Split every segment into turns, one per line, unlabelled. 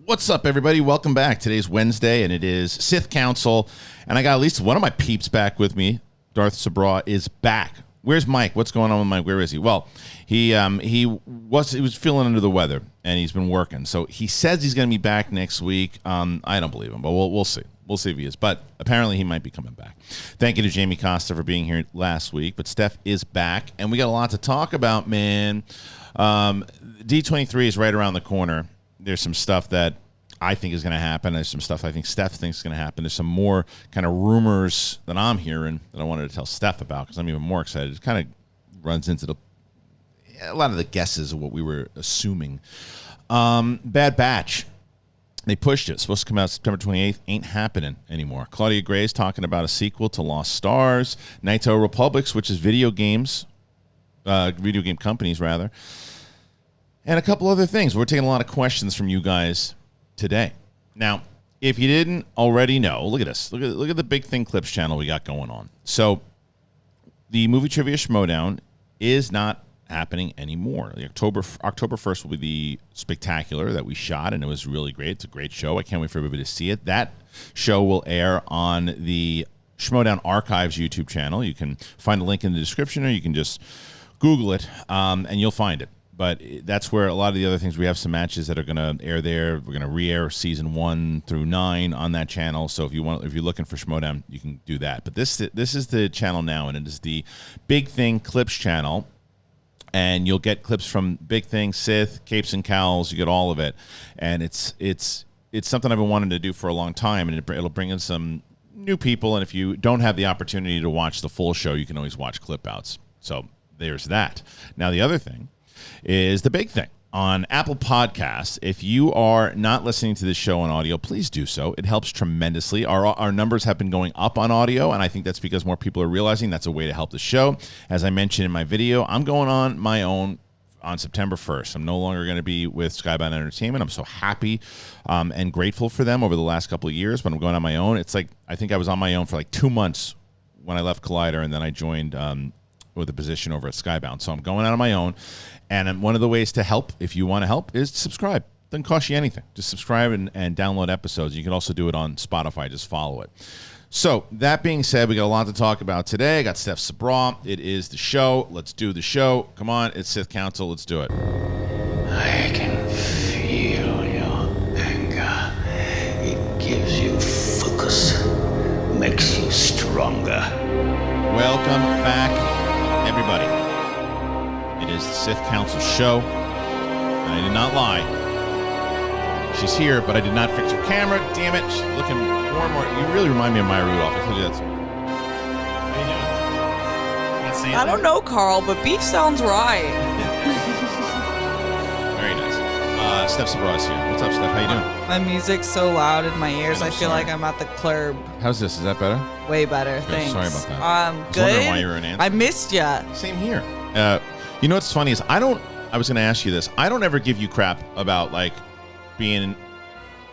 What's up, everybody? Welcome back. Today's Wednesday, and it is Sith Council, and I got at least one of my peeps back with me. Darth Sabraw is back. Where's Mike? What's going on with Mike? Where is he? Well, he was feeling under the weather, and he's been working. So he says he's going to be back next week. I don't believe him, but we'll see. We'll see if he is. But apparently he might be coming back. Thank you to Jamie Costa for being here last week. But Steph is back, and we got a lot to talk about, man. D23 is right around the corner. There's some stuff that I think is going to happen. There's some stuff I think Steph thinks is going to happen. There's some more kind of rumors that I'm hearing that I wanted to tell Steph about because I'm even more excited. It kind of runs into a lot of the guesses of what we were assuming. Bad Batch. They pushed it. It's supposed to come out September 28th. Ain't happening anymore. Claudia Gray is talking about a sequel to Lost Stars. Knights of Republics, which is video game companies, rather. And a couple other things. We're taking a lot of questions from you guys today. Now, if you didn't already know, look at this. Look at the Big Thing Clips channel we got going on. So, the Movie Trivia Schmodown is not happening anymore. October 1st will be the spectacular that we shot, and it was really great. It's a great show. I can't wait for everybody to see it. That show will air on the Schmodown Archives YouTube channel. You can find a link in the description, or you can just Google it, and you'll find it. But that's where a lot of the other things, we have some matches that are going to air there. We're going to re-air season 1 through 9 on that channel. So if you're looking for Schmodown, you can do that. But this is the channel now, and it is the Big Thing Clips channel. And you'll get clips from Big Thing, Sith, Capes and Cowls. You get all of it. And it's something I've been wanting to do for a long time, and it'll bring in some new people. And if you don't have the opportunity to watch the full show, you can always watch clip outs. So there's that. Now the other thing is the big thing on Apple Podcasts. If you are not listening to this show on audio, please do so. It helps tremendously. Our numbers have been going up on audio, and I think that's because more people are realizing that's a way to help the show. As I mentioned in my video, I'm going on my own on September 1st. I'm no longer going to be with Skybound Entertainment. I'm so happy and grateful for them over the last couple of years, but I'm going on my own. It's like, I think I was on my own for like 2 months when I left Collider, and then I joined with a position over at Skybound. So I'm going out on my own. And one of the ways to help, if you want to help, is subscribe. Doesn't cost you anything. Just subscribe and download episodes. You can also do it on Spotify. Just follow it. So that being said, we got a lot to talk about today. I got Steph Sabraw. It is the show. Let's do the show. Come on, it's Sith Council. Let's do it.
I can feel your anger. It gives you focus, makes you stronger.
Welcome back, everybody. It is the Sith Council show, and I did not lie. She's here, but I did not fix her camera. Damn it, she's looking more and more. You really remind me of Maya Rudolph. I told you that's. How you doing? Not saying
I don't know, Carl, but beef sounds right.
Very nice. Steph Sabraw is here. What's up, Steph? How you doing?
My music's so loud in my ears, I feel like I'm at the club.
How's this? Is that better?
Way better,
Good.
thanks.
Sorry about that.
Good.
I was wondering why you were an answer.
I missed ya.
Same here. You know what's funny is I was going to ask you this. I don't ever give you crap about like being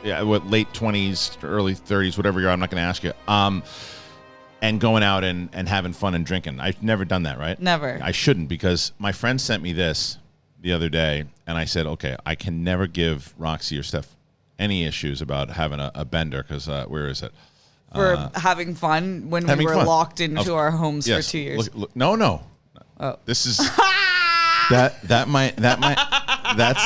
late 20s, early 30s, whatever you are. I'm not going to ask you. And going out and having fun and drinking. I've never done that, right?
Never.
I shouldn't, because my friend sent me this the other day, and I said, okay, I can never give Roxy or Steph any issues about having a bender, because where is it?
For having fun when we were locked into our homes for 2 years.
Look, no.
Oh.
This is that might that's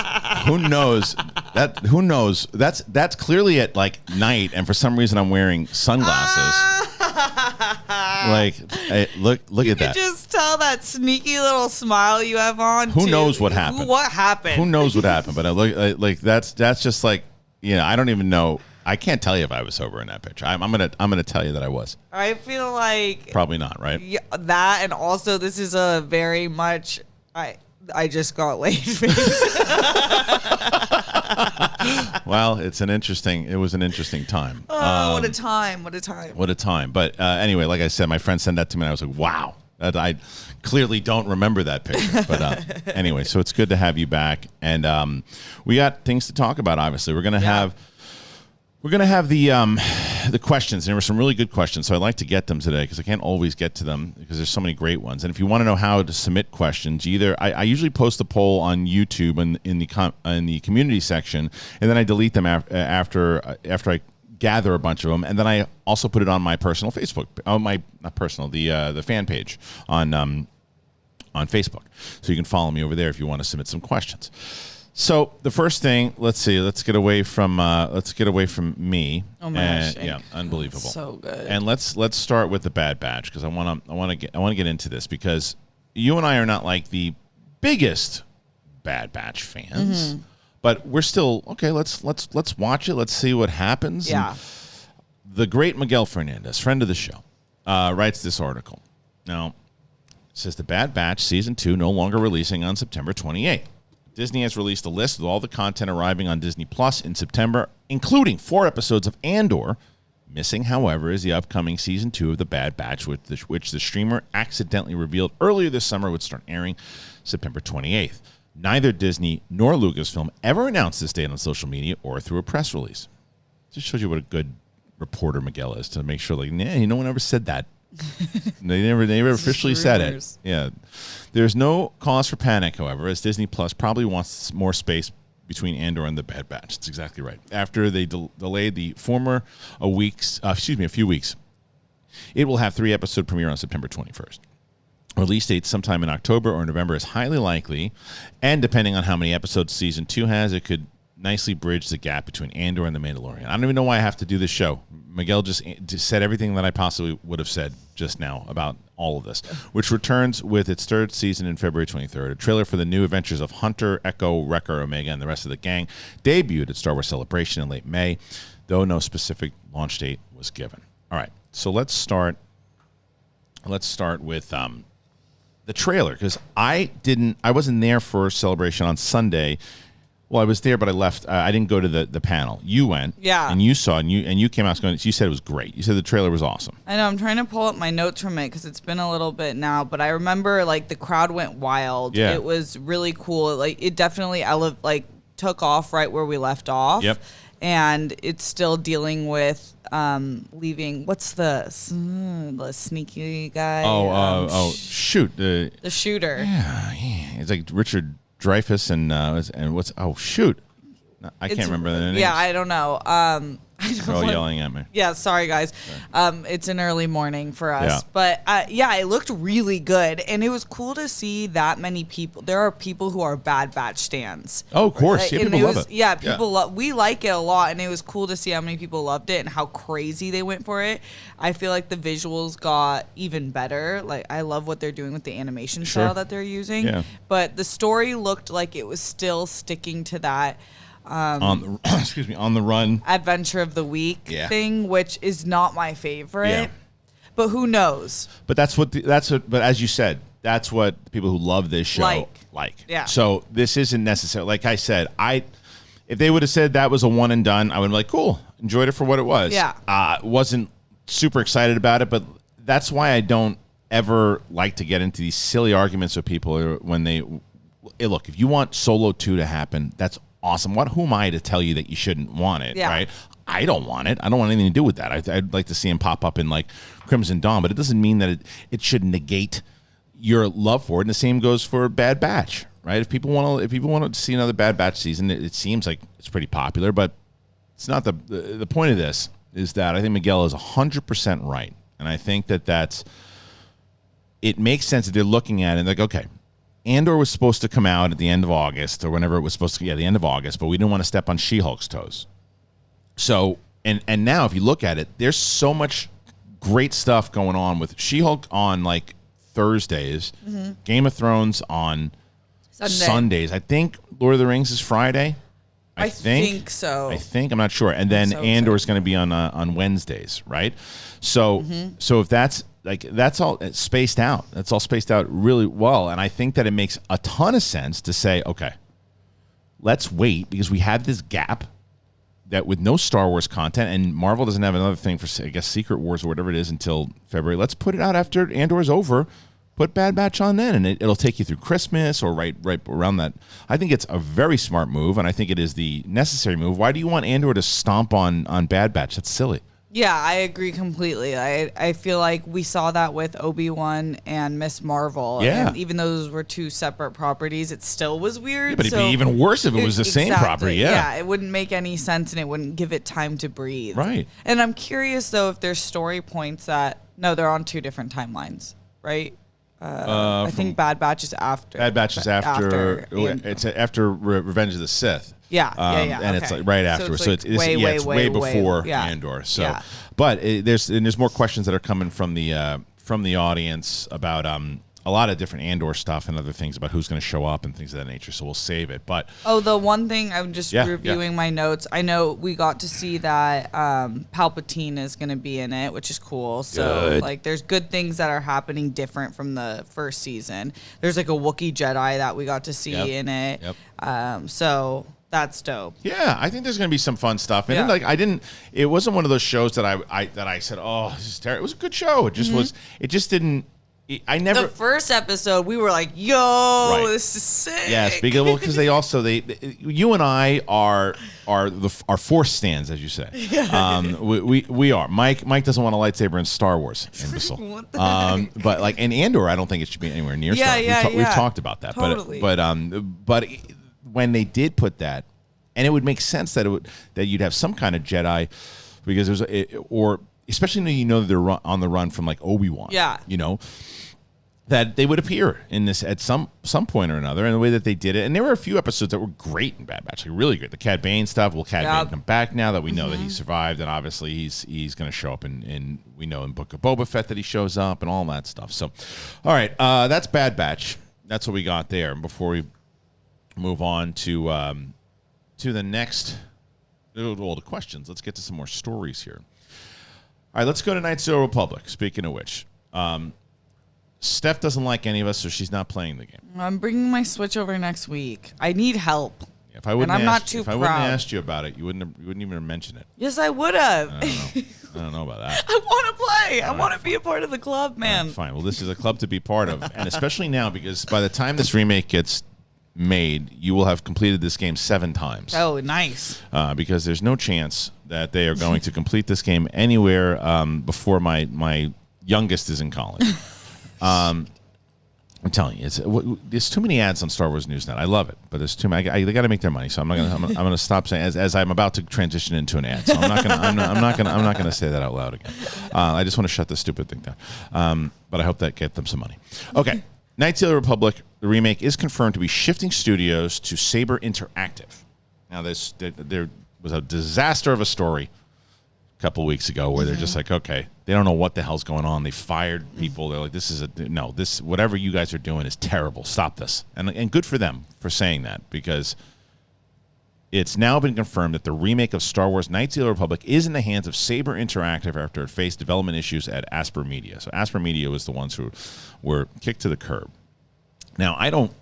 who knows that's clearly at like night, and for some reason I'm wearing sunglasses. Like, hey, look at that.
You can just tell that sneaky little smile you have on.
Who knows what happened?
What happened?
Who knows what happened? But I look like that's just like, I don't even know. I can't tell you if I was sober in that picture. I'm gonna tell you that I was.
I feel like
probably not, right?
Yeah, that, and also this is a very much I just got laid face.
Well, it was an interesting time.
What a time!
What a time! But anyway, like I said, my friend sent that to me, and I was like, wow. I clearly don't remember that picture. But anyway, so it's good to have you back, and we got things to talk about. Obviously, we're gonna have the the questions. There were some really good questions, so I'd like to get them today because I can't always get to them because there's so many great ones. And if you want to know how to submit questions, I usually post a poll on YouTube in the community section, and then I delete them after I gather a bunch of them, and then I also put it on my personal Facebook, the fan page on Facebook, so you can follow me over there if you want to submit some questions. So the first thing, let's get away from me.
Oh my gosh,
yeah, unbelievable,
so good.
And let's start with the Bad Batch because I want to get into this because you and I are not like the biggest Bad Batch fans. Mm-hmm. But we're still okay. Let's watch it. Let's see what happens.
Yeah.
And the great Miguel Fernandez, friend of the show, writes this article. Now, it says the Bad Batch season 2 no longer releasing on September 28th. Disney has released a list of all the content arriving on Disney Plus in September, including 4 episodes of Andor. Missing, however, is the upcoming season 2 of the Bad Batch, which the streamer accidentally revealed earlier this summer would start airing September 28th. Neither Disney nor Lucasfilm ever announced this date on social media or through a press release. Just shows you what a good reporter Miguel is to make sure, like, no one ever said that. They never officially said it. Yeah. There's no cause for panic, however, as Disney Plus probably wants more space between Andor and the Bad Batch. That's exactly right. After they delayed the former a few weeks, it will have 3-episode premiere on September 21st. Release date sometime in October or November is highly likely, and depending on how many episodes season 2 has, it could nicely bridge the gap between Andor and The Mandalorian. I don't even know why I have to do this show. Miguel just said everything that I possibly would have said just now about all of this, which returns with its 3rd season in February 23rd. A trailer for the new adventures of Hunter, Echo, Wrecker, Omega, and the rest of the gang debuted at Star Wars Celebration in late May, though no specific launch date was given. All right, so let's start with the trailer, because I wasn't there for Celebration on Sunday. Well, I was there, but I left. I didn't go to the panel. You went,
yeah,
and you saw, and you came out going. You said it was great. You said the trailer was awesome. I
know. I'm trying to pull up my notes from it because it's been a little bit now, but I remember like the crowd went wild.
Yeah,
it was really cool. Like it definitely took off right where we left off.
Yep.
And it's still dealing with leaving. What's the sneaky guy?
Shoot, the
shooter.
Yeah, it's like Richard Dreyfuss and what's shoot, I can't remember the name.
Yeah, I don't know.
They're all yelling at me.
Yeah, sorry guys. It's an early morning for us,
yeah.
But it looked really good, and it was cool to see that many people. There are people who are Bad Batch stans.
Oh, of course, yeah, people love it.
Yeah, people we like it a lot, and it was cool to see how many people loved it and how crazy they went for it. I feel like the visuals got even better. Like I love what they're doing with the animation style that they're using.
Yeah.
But the story looked like it was still sticking to that.
On the run
adventure of the week thing, which is not my favorite.
Yeah.
But who knows?
But but as you said, that's what the people who love this show like.
Yeah.
So this isn't necessary. Like I said, if they would have said that was a one and done, I would be like, cool, enjoyed it for what it was.
Yeah.
Wasn't super excited about it, but that's why I don't ever like to get into these silly arguments with people when look, if you want Solo 2 to happen, that's awesome. Who am I to tell you that you shouldn't want it, right? I don't want it. I don't want anything to do with that. I'd like to see him pop up in like Crimson Dawn, but it doesn't mean that it should negate your love for it. And the same goes for Bad Batch, right? If people want to see another Bad Batch season, it seems like it's pretty popular, but it's not the point of this is that I think Miguel is 100% right. And I think it makes sense that they're looking at it and like, okay, Andor was supposed to come out at the end of August or whenever it was supposed to. Yeah, the end of August, but we didn't want to step on She-Hulk's toes. So, and now if you look at it, there's so much great stuff going on with She-Hulk on like Thursdays, Game of Thrones on Sundays. I think Lord of the Rings is Friday. I think
so.
I'm not sure. And then Andor is going to be on Wednesdays, right? So, so if that's all spaced out. That's all spaced out really well. And I think that it makes a ton of sense to say, okay, let's wait because we have this gap that with no Star Wars content and Marvel doesn't have another thing for, I guess, Secret Wars or whatever it is until February. Let's put it out after Andor's over. Put Bad Batch on then, and it'll take you through Christmas or right around that. I think it's a very smart move, and I think it is the necessary move. Why do you want Andor to stomp on Bad Batch? That's silly.
Yeah, I agree completely. I feel like we saw that with Obi-Wan and Miss Marvel.
Yeah.
And even though those were two separate properties, it still was weird.
Yeah, but it'd be even worse if it was the same property.
Yeah, it wouldn't make any sense and it wouldn't give it time to breathe.
Right.
And I'm curious, though, if there's story points that... No, they're on two different timelines, right? I think Bad Batch is after.
Bad Batch is after it's after Revenge of the Sith.
Yeah,
and it's like right after. So it's way before Andor. So, but there's more questions that are coming from the audience about a lot of different Andor stuff and other things about who's going to show up and things of that nature. So we'll save it. But
the one thing I'm just reviewing my notes. I know we got to see that Palpatine is going to be in it, which is cool. So like, there's good things that are happening different from the first season. There's like a Wookiee Jedi that we got to see in it. So that's dope.
Yeah, I think there's going to be some fun stuff. And it wasn't one of those shows that I said, oh, this is terrible. It was a good show. It just was. It just didn't. The
first episode, we were like, "Yo, this is sick."
Yes, because you and I are Force stands, as you say. We are. Mike doesn't want a lightsaber in Star Wars, imbecile. But like in Andor, I don't think it should be anywhere near Star Wars. We've talked about that.
Totally.
But when they did put that, and it would make sense that you'd have some kind of Jedi, because especially when that they're on the run from like Obi-Wan.
Yeah.
That they would appear in this at some point or another, and the way that they did it. And there were a few episodes that were great in Bad Batch, like really good. The Cad Bane stuff. Will Cad Bane come back now that we know that he survived? And obviously he's going to show up in we know in Book of Boba Fett that he shows up and all that stuff. So, all right, that's Bad Batch. That's what we got there. And before we move on to the next, all the questions, let's get to some more stories here. All right, let's go to Knights of the Republic. Speaking of which, Steph doesn't like any of us, so she's not playing the game.
I'm bringing my Switch over next week. I need help.
If I wouldn't
have
asked you about it, you wouldn't even mention it.
Yes, I would have.
I don't know about that.
I want to play. I want to be a part of the club, man.
Right, fine. Well, this is a club to be part of, and especially now because by the time this remake gets made, you will have completed this game 7 times.
Oh, nice.
Because there's no chance that they are going to complete this game anywhere before my youngest is in college. I'm telling you, there's too many ads on Star Wars Newsnet. I love it, but there's too many. They got to make their money, so I'm gonna stop saying as I'm about to transition into an ad. So I'm not gonna say that out loud again. I just want to shut this stupid thing down. But I hope that get them some money. Okay, Knights of the Republic, the remake is confirmed to be shifting studios to Saber Interactive. Now there was a disaster of a story a couple weeks ago where they're just like, okay, they don't know what the hell's going on. They fired people. They're like, this whatever you guys are doing is terrible. Stop this. And good for them for saying that, because it's now been confirmed that the remake of Star Wars Knights of the Republic is in the hands of Saber Interactive after it faced development issues at Asper Media. So Asper Media was the ones who were kicked to the curb. Now, I don't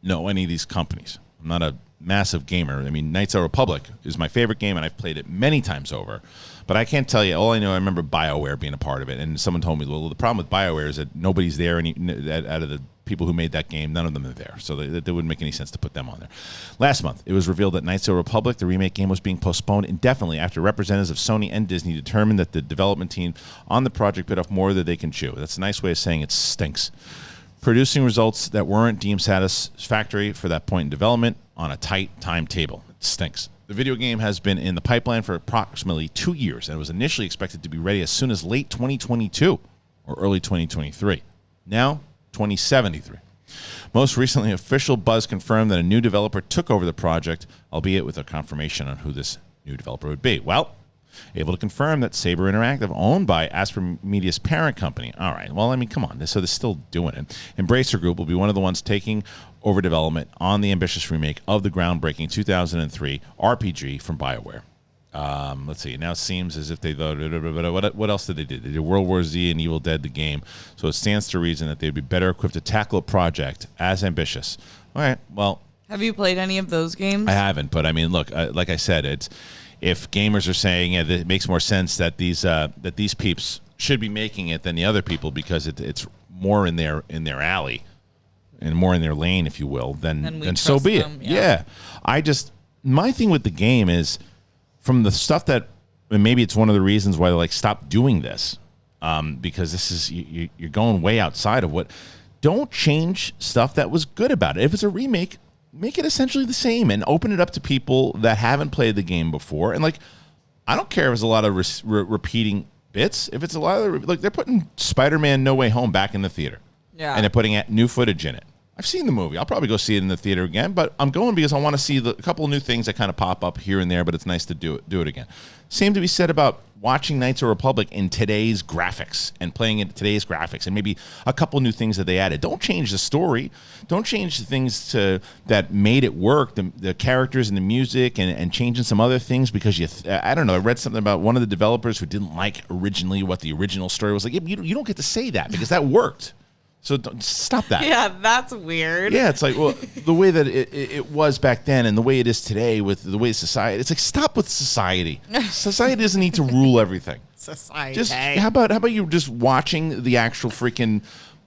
know any of these companies. I'm not a massive gamer. I mean, Knights of the Republic is my favorite game, and I've played it many times over. But I can't tell you. All I know, I remember BioWare being a part of it, and someone told me, well, the problem with BioWare is that nobody's there. Out of the people who made that game, none of them are there. So it wouldn't make any sense to put them on there. Last month, it was revealed that Knights of the Republic, the remake game, was being postponed indefinitely after representatives of Sony and Disney determined that the development team on the project bit off more than they can chew. That's a nice way of saying it stinks. Producing results that weren't deemed satisfactory for that point in development on a tight timetable. It stinks. The video game has been in the pipeline for approximately 2 years and was initially expected to be ready as soon as late 2022 or early 2023. Now, 2073. Most recently, official buzz confirmed that a new developer took over the project, albeit with a confirmation on who this new developer would be. Well, able to confirm that Saber Interactive, owned by Asper Media's parent company. All right, well, I mean, come on. So they're still doing it. Embracer Group will be one of the ones taking over development on the ambitious remake of the groundbreaking 2003 RPG from BioWare. Let's see. Now it seems as if they thought, what else did they do? They did World War Z and Evil Dead, the game. So it stands to reason that they'd be better equipped to tackle a project as ambitious. All right, well.
Have you played any of those games?
I haven't, but I mean, look, like I said, if gamers are saying it makes more sense that these peeps should be making it than the other people because it's more in their alley and more in their lane, if you will, then so be it. Yeah. My thing with the game is, from the stuff that and maybe it's one of the reasons why they're like, stop doing this, because this is you're going way outside of what. Don't change stuff that was good about it. If it's a remake, make it essentially the same and open it up to people that haven't played the game before. And like, I don't care if it's a lot of repeating bits. If it's a lot of like, they're putting Spider-Man No Way Home back in the theater, and they're putting new footage in it. I've seen the movie. I'll probably go see it in the theater again, but I'm going because I want to see a couple of new things that kind of pop up here and there, but it's nice to do it again. Same to be said about watching Knights of the Republic in today's graphics and playing it in today's graphics and maybe a couple new things that they added. Don't change the story. Don't change the things that made it work, the characters and the music and changing some other things because I don't know. I read something about one of the developers who didn't like originally what the original story was like. You don't get to say that because that worked. So stop that.
Yeah, that's weird.
Yeah, it's like, well, the way that it was back then and the way it is today with the way society, it's like, stop with society. Society doesn't need to rule everything.
Society.
Just how about you just watching the actual freaking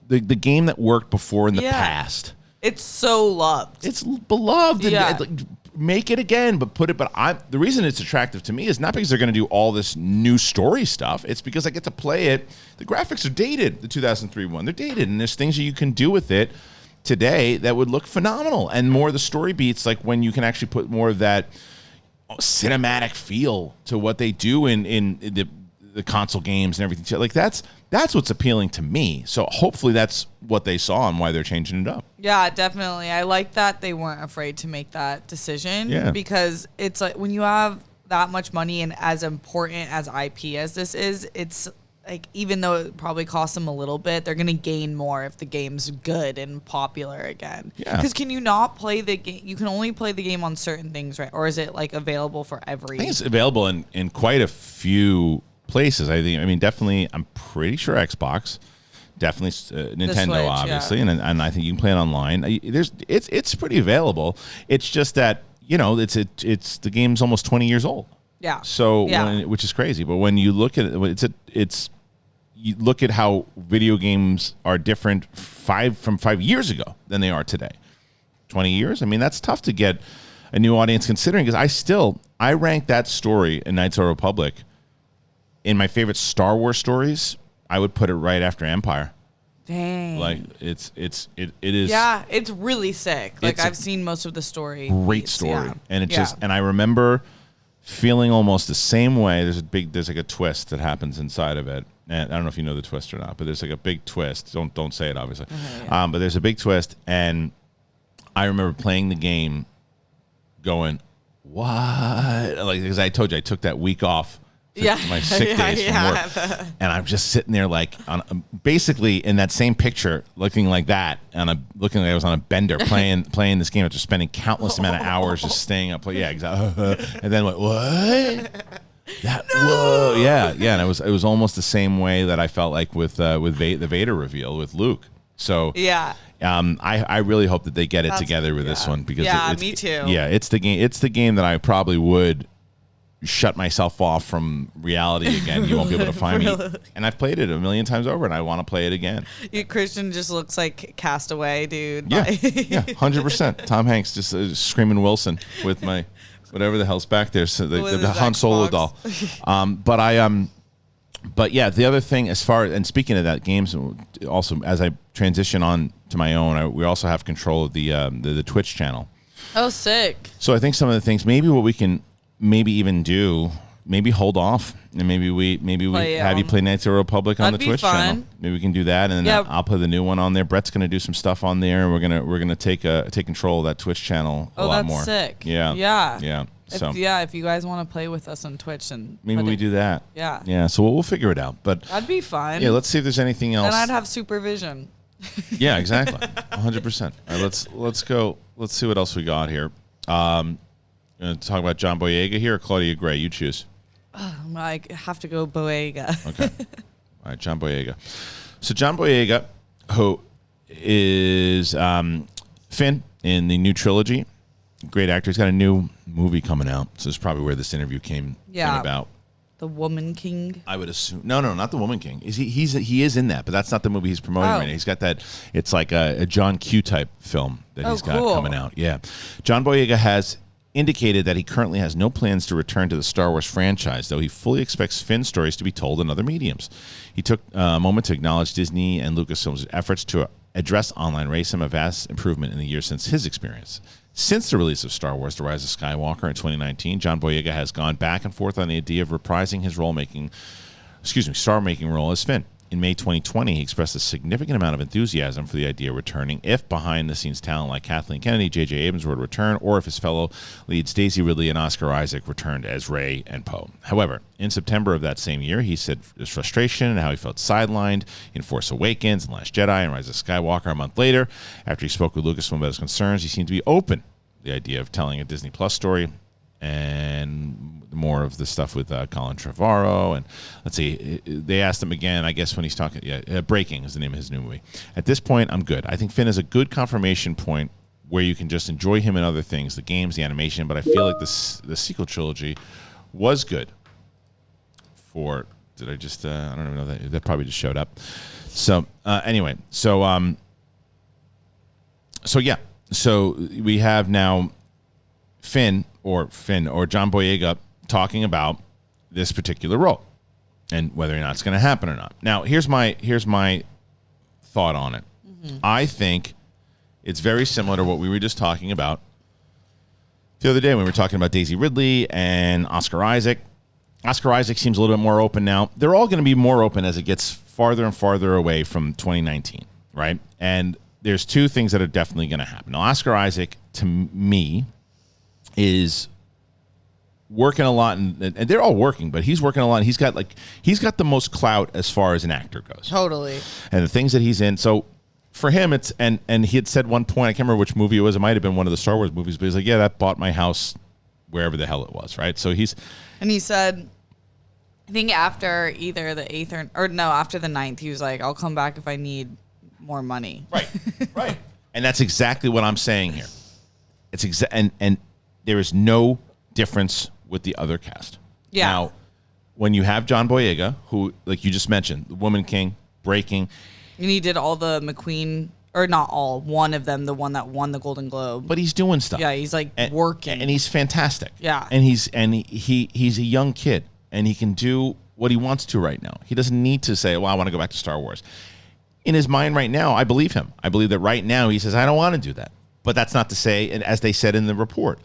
the game that worked before in the past?
It's so loved.
It's beloved.
Yeah.
And make it again, but the reason it's attractive to me is not because they're going to do all this new story stuff. It's because I get to play it. The graphics are dated, the 2003 one. They're dated, and there's things that you can do with it today that would look phenomenal. And more of the story beats, like when you can actually put more of that cinematic feel to what they do in the console games and everything. Like that's what's appealing to me. So hopefully that's what they saw and why they're changing it up.
Yeah, definitely. I like that they weren't afraid to make that decision.
Yeah.
Because it's like when you have that much money and as important as IP as this is, it's like even though it probably costs them a little bit, they're going to gain more if the game's good and popular again.
Yeah.
Because can you not play the game? You can only play the game on certain things, right? Or is it like available for every?
I think it's available in quite a few places. I mean, definitely, I'm pretty sure Xbox, definitely Nintendo,
Switch,
obviously, and I think you can play it online. It's pretty available. It's just that it's the game's almost 20 years old.
Yeah.
So which is crazy. But when you look at it, you look at how video games are different from 5 years ago than they are today. 20 years. I mean, that's tough to get a new audience considering because I rank that story in Knights of the Republic. In my favorite Star Wars stories, I would put it right after Empire.
Dang.
Like it is.
Yeah, it's really sick. Like I've seen most of the story.
Great story, and and I remember feeling almost the same way. There's like a twist that happens inside of it, and I don't know if you know the twist or not, but there's like a big twist. Don't say it, obviously. But there's a big twist, and I remember playing the game, going, "What?" Like because I told you I took that week off. My sick days from work, and I'm just sitting there like basically in that same picture, looking like that, and looking like I was on a bender playing this game after spending countless amount of hours just staying up. Yeah, exactly. And then what? Whoa, yeah, and it was almost the same way that I felt like with the Vader reveal with Luke. So I really hope that they get it together with this one because
me too.
Yeah, it's the game. It's the game that I probably would shut myself off from reality again. You won't be able to find me. And I've played it a million times over, and I want to play it again.
Kristian just looks like Castaway, dude.
Yeah, 100%. Tom Hanks just screaming Wilson with my whatever the hell's back there. So the Han Solo doll. But yeah, the other thing and speaking of that, games also as I transition on to my own, we also have control of the Twitch channel.
Oh, sick.
So I think some of the things, maybe what we can even do, maybe hold off and maybe we have you play Knights of the Republic on the Twitch channel. Maybe we can do that, and then I'll put the new one on there. Brett's gonna do some stuff on there, and we're gonna take control of that Twitch channel a lot more.
Oh, that's sick.
Yeah. So
if you guys want to play with us on Twitch, and
maybe we do that.
Yeah.
So we'll figure it out. But
that'd be fun.
Yeah. Let's see if there's anything else.
Then I'd have supervision.
Yeah, exactly. 100%. All right, let's go. Let's see what else we got here. Talk about John Boyega here or Claudia Gray? You choose.
I have to go Boyega.
Okay. All right, John Boyega. So John Boyega, who is Finn in the new trilogy, great actor. He's got a new movie coming out. So this is probably where this interview came about.
The Woman King.
I would assume. No, not the Woman King. He is in that, but that's not the movie he's promoting right now. He's got that. It's like a John Q type film that he's got coming out. Yeah, John Boyega has indicated that he currently has no plans to return to the Star Wars franchise, though he fully expects Finn stories to be told in other mediums. He took a moment to acknowledge Disney and Lucasfilm's efforts to address online racism, a vast improvement in the years since his experience. Since the release of Star Wars: The Rise of Skywalker in 2019, John Boyega has gone back and forth on the idea of reprising his star-making role as Finn. In May 2020, he expressed a significant amount of enthusiasm for the idea of returning if behind-the-scenes talent like Kathleen Kennedy, J.J. Abrams were to return, or if his fellow leads Daisy Ridley and Oscar Isaac returned as Rey and Poe. However, in September of that same year, he said his frustration and how he felt sidelined in Force Awakens and Last Jedi and Rise of Skywalker. A month later, after he spoke with Lucasfilm about his concerns, he seemed to be open to the idea of telling a Disney Plus story and more of the stuff with Colin Trevorrow. And let's see, they asked him again, I guess when he's talking, Breaking is the name of his new movie. At this point, I'm good. I think Finn is a good confirmation point where you can just enjoy him in other things, the games, the animation, but I feel like the sequel trilogy was good for, did I just, I don't even know, that probably just showed up. So anyway, so yeah, so we have now Finn or John Boyega talking about this particular role and whether or not it's going to happen or not. Now, here's my thought on it. Mm-hmm. I think it's very similar to what we were just talking about the other day when we were talking about Daisy Ridley and Oscar Isaac. Oscar Isaac seems a little bit more open now. They're all going to be more open as it gets farther and farther away from 2019, right? And there's two things that are definitely going to happen. Now, Oscar Isaac, to me, is working a lot, and they're all working, but he's working a lot. He's got the most clout as far as an actor goes.
Totally.
And the things that he's in. So for him, it's and he had said one point, I can't remember which movie it was. It might have been one of the Star Wars movies, but he's like, yeah, that bought my house wherever the hell it was, right? So he said, I think after either the 8th after the 9th, he was like, I'll come back if I need more money. Right. Right. And that's exactly what I'm saying here. It's and there is no difference with the other cast. Yeah. Now, when you have John Boyega, who, like you just mentioned, the Woman King, Breaking.
And he did all the McQueen, or not all, one of them, the one that won the Golden Globe.
But he's doing stuff.
Yeah, he's working.
And he's fantastic.
Yeah.
And he's a young kid, and he can do what he wants to right now. He doesn't need to say, well, I want to go back to Star Wars. In his mind right now, I believe him. I believe that right now he says, I don't want to do that. But that's not to say, and as they said in the report,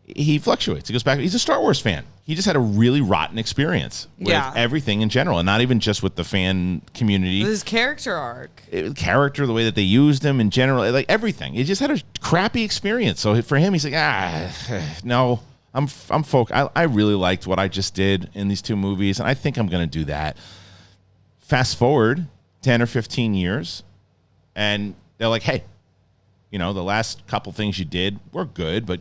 he fluctuates. He goes back. He's a Star Wars fan. He just had a really rotten experience with everything in general, and not even just with the fan community.
His character arc.
The way that they used him in general, like everything. He just had a crappy experience. So for him, he's like, no, I'm folk. I really liked what I just did in these two movies, and I think I'm going to do that. Fast forward 10 or 15 years, and they're like, hey, the last couple things you did were good, but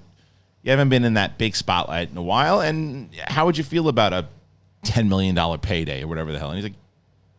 you haven't been in that big spotlight in a while, and how would you feel about a $10 million payday or whatever the hell? And he's like,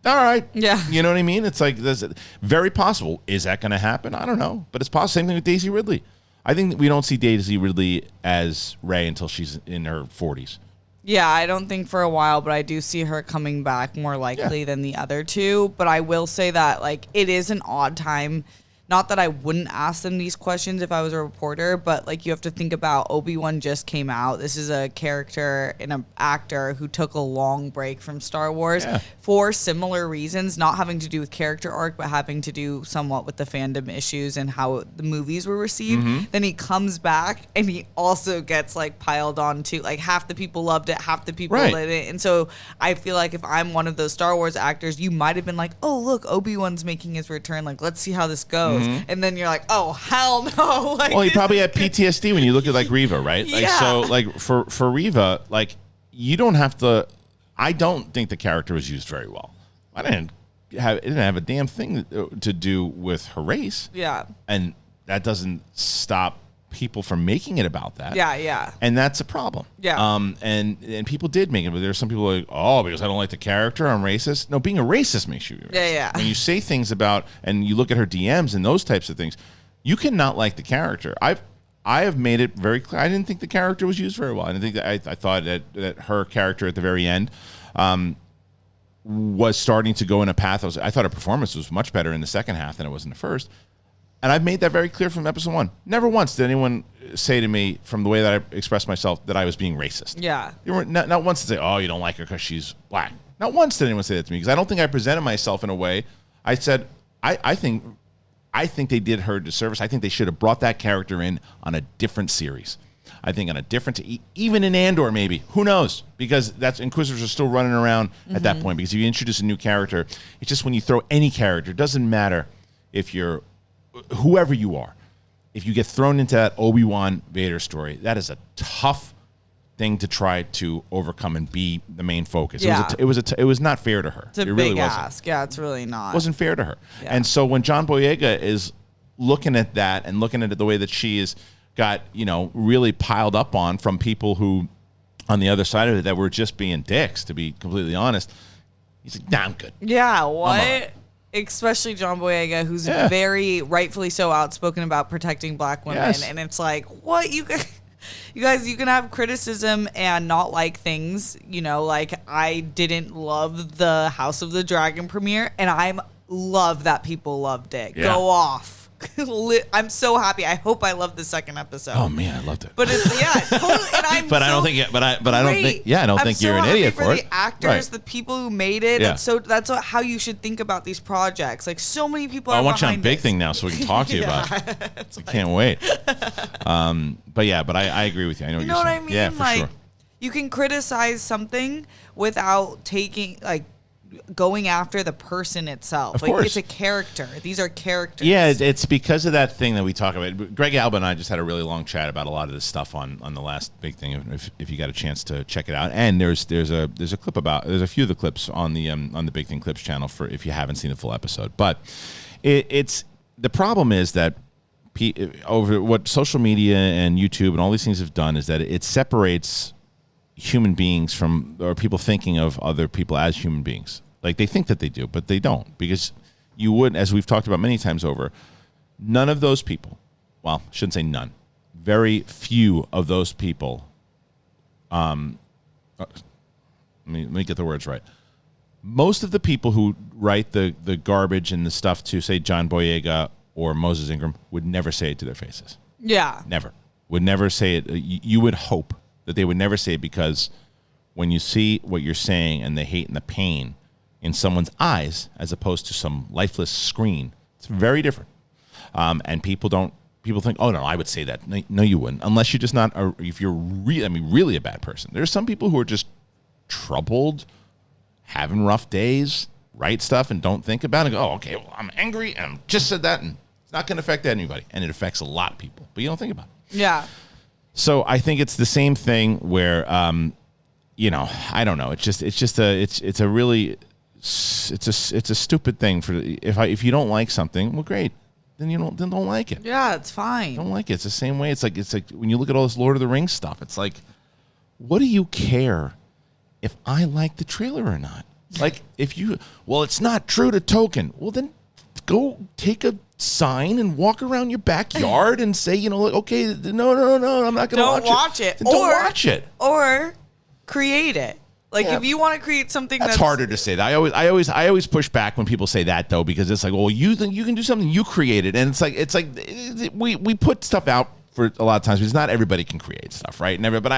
all right.
Yeah.
You know what I mean? It's like, that's very possible. Is that going to happen? I don't know, but it's possible. Same thing with Daisy Ridley. I think that we don't see Daisy Ridley as Rey until she's in her 40s.
Yeah, I don't think for a while, but I do see her coming back more likely than the other two. But I will say that, it is an odd time. Not that I wouldn't ask them these questions if I was a reporter, but you have to think about Obi-Wan just came out. This is a character and an actor who took a long break from Star Wars for similar reasons, not having to do with character arc, but having to do somewhat with the fandom issues and how the movies were received. Mm-hmm. Then he comes back and he also gets piled on too. Half the people loved it, half the people didn't. And so I feel like if I'm one of those Star Wars actors, you might have been like, oh, look, Obi-Wan's making his return. Let's see how this goes. Mm-hmm. And then you're like, oh, hell no.
Well, you probably had PTSD when you look at Reva, right? So for Reva, you don't have to. I don't think the character was used very well. It didn't have a damn thing to do with her race.
Yeah.
And that doesn't stop people from making it about that.
Yeah.
And that's a problem.
Yeah.
And people did make it, but there's some people because I don't like the character, I'm racist. No, being a racist makes you racist.
Yeah.
When you say things about, and you look at her DMs and those types of things, you cannot like the character. I have made it very clear. I didn't think the character was used very well. I didn't think that I thought that her character at the very end was starting to go in a path. I thought her performance was much better in the second half than it was in the first. And I've made that very clear from episode 1. Never once did anyone say to me, from the way that I expressed myself, that I was being racist.
Yeah.
You were not once to say, oh, you don't like her because she's black. Not once did anyone say that to me, because I don't think I presented myself in a way. I said, I think they did her a disservice. I think they should have brought that character in on a different series. I think on a different, even in Andor maybe. Who knows? Because that's Inquisitors are still running around at that point. Because if you introduce a new character, it's just when you throw any character, it doesn't matter if you're whoever you are. If you get thrown into that Obi-Wan Vader story, that is a tough thing to try to overcome and be the main focus.
Yeah.
It was not fair to her.
It's a
it
big
really
ask. Yeah, it's really not.
It wasn't fair to her.
Yeah.
And so when John Boyega is looking at that and looking at it the way that she is got, really piled up on from people who on the other side of it that were just being dicks, to be completely honest, he's like, nah, I'm good.
Yeah, what? Especially John Boyega, who's very rightfully so outspoken about protecting black women.
Yes.
And it's like, what? You guys, you can have criticism and not like things. Like I didn't love the House of the Dragon premiere, and I love that people loved it.
Yeah.
Go off. I'm so happy. I hope I love the second episode.
Oh man, I loved it.
But it's totally. And I'm
but I don't think. I don't think you're an idiot for it.
The actors, the people who made it.
Yeah.
And so that's how you should think about these projects. Like so many people.
I
are
want you on
behind
Big
this.
Thing now, so we can talk to you about it. I can't wait. But I agree with you. I know what you're saying.
What I mean?
Yeah, for sure.
You can criticize something without going after the person itself.
Of course.
It's a character. These are characters.
Yeah, it's because of that thing that we talk about. Greg Alba and I just had a really long chat about a lot of this stuff on the last Big Thing. If you got a chance to check it out, and there's a clip there's a few of the clips on the Big Thing Clips channel for if you haven't seen the full episode. But it's the problem is that over what social media and YouTube and all these things have done is that it separates human beings or people thinking of other people as human beings. Like they think that they do, but they don't, because you would, as we've talked about many times over, none of those people, well, I shouldn't say none, very few of those people, let me get the words right. Most of the people who write the garbage and the stuff to, say, John Boyega or Moses Ingram would never say it to their faces.
Yeah.
Never. Would never say it. You would hope that they would never say it, because when you see what you're saying and the hate and the pain in someone's eyes as opposed to some lifeless screen, it's very different. And people think, oh no, I would say that. No, you wouldn't, unless you're just not. If you're really a bad person. There's some people who are just troubled, having rough days, write stuff and don't think about it. And go, oh, okay, well, I'm angry and just said that, and it's not going to affect anybody, and it affects a lot of people, but you don't think about it.
Yeah.
So I think it's the same thing where, I don't know. It's a stupid thing for if you don't like something, well, great, then don't like it.
Yeah, it's fine.
Don't like it. It's the same way. It's like when you look at all this Lord of the Rings stuff. It's like, what do you care if I like the trailer or not? Like it's not true to Tolkien. Well, then go take a sign and walk around your backyard and say, okay, no, I'm not going to watch it.
Don't watch it.
Don't watch it.
Or create it. Like if you want to create something that's
harder to say. That I always push back when people say that, though, because it's like, well, you can do something you created, and it's like we put stuff out for a lot of times because not everybody can create stuff, right? But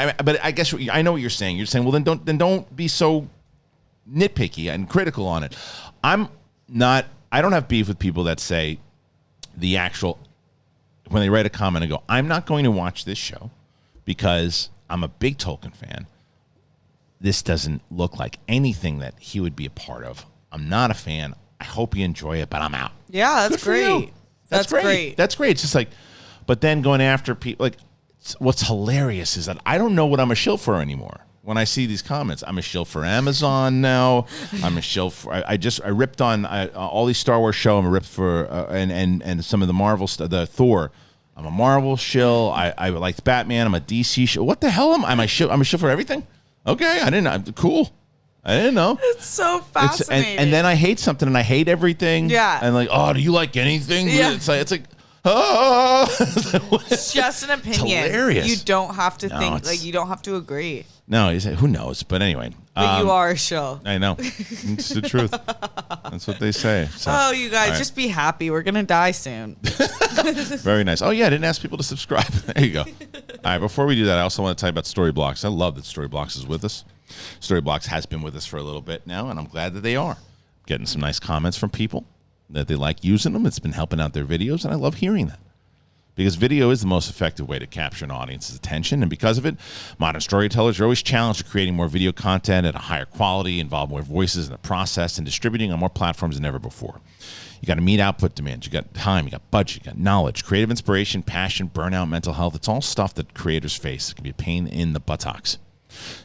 I guess I know what you're saying. You're saying, well, then don't be so nitpicky and critical on it. I don't have beef with people that say when they write a comment and go, I'm not going to watch this show because I'm a big Tolkien fan. This doesn't look like anything that he would be a part of. I'm not a fan. I hope you enjoy it, but I'm out.
Yeah, that's great.
That's great. That's great. It's just like, but then going after people, like, what's hilarious is that I don't know what I'm a shill for anymore. When I see these comments, I'm a shill for Amazon now. I'm a shill for. I ripped on all these Star Wars show. I'm a rip for and some of the Marvel stuff. The Thor. I'm a Marvel shill. I like Batman. I'm a DC shill. What the hell am I? I'm a shill for everything. Okay, I didn't know. Cool. I didn't know.
It's so fascinating.
And then I hate something and I hate everything.
Yeah.
And like, oh, do you like anything?
Yeah.
It's like,
It's just an opinion.
It's hilarious.
You don't have to think, like, you don't have to agree.
No, who knows? But anyway.
But you are a show.
I know. It's the truth. That's what they say. So,
oh, you guys, just be happy. We're going to die soon.
Very nice. Oh, yeah, I didn't ask people to subscribe. There you go. All right, before we do that, I also want to tell you about Storyblocks. I love that Storyblocks is with us. Storyblocks has been with us for a little bit now, and I'm glad that they are. Getting some nice comments from people that they like using them. It's been helping out their videos, and I love hearing that. Because video is the most effective way to capture an audience's attention, and because of it, modern storytellers are always challenged with creating more video content at a higher quality, involve more voices in the process, and distributing on more platforms than ever before. You got to meet output demands, you got time, you got budget, you got knowledge, creative inspiration, passion, burnout, mental health. It's all stuff that creators face. It can be a pain in the buttocks.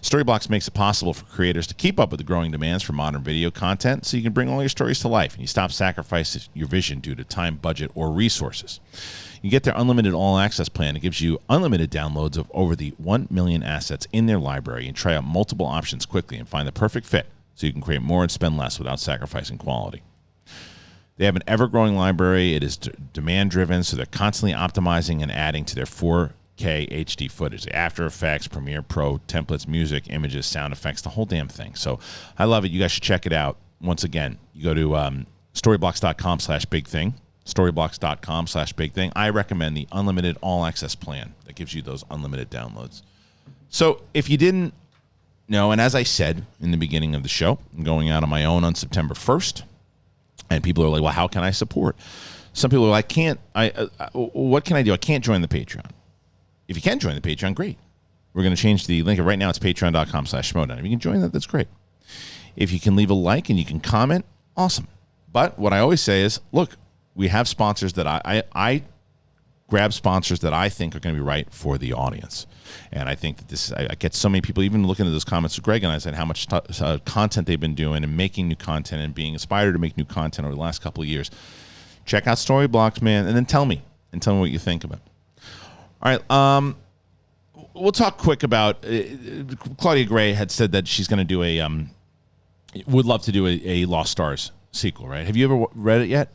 Storyblocks makes it possible for creators to keep up with the growing demands for modern video content so you can bring all your stories to life and you stop sacrificing your vision due to time, budget, or resources. You get their unlimited all-access plan. It gives you unlimited downloads of over the 1 million assets in their library and try out multiple options quickly and find the perfect fit so you can create more and spend less without sacrificing quality. They have an ever-growing library. It is demand-driven, so they're constantly optimizing and adding to their 4K HD footage. After Effects, Premiere Pro, templates, music, images, sound effects, the whole damn thing. So I love it. You guys should check it out. Once again, you go to storyblocks.com/bigthing. Storyblocks.com/bigthing. I recommend the unlimited all-access plan that gives you those unlimited downloads. So if you didn't know, and as I said in the beginning of the show, I'm going out on my own on September 1st, and people are like, well, how can I support? Some people are like, what can I do? I can't join the Patreon. If you can join the Patreon, great. We're going to change the link. Right now it's patreon.com/schmoedown. If you can join that, that's great. If you can leave a like and you can comment, awesome. But what I always say is, look, we have sponsors that I grab sponsors that I think are going to be right for the audience. And I think that I get so many people, even looking at those comments with Greg and I said how much content they've been doing and making new content and being inspired to make new content over the last couple of years. Check out Storyblocks, man, and then tell me what you think of it. All right, we'll talk quick about Claudia Gray had said that she's going to do would love to do a Lost Stars sequel, right? Have you ever read it yet?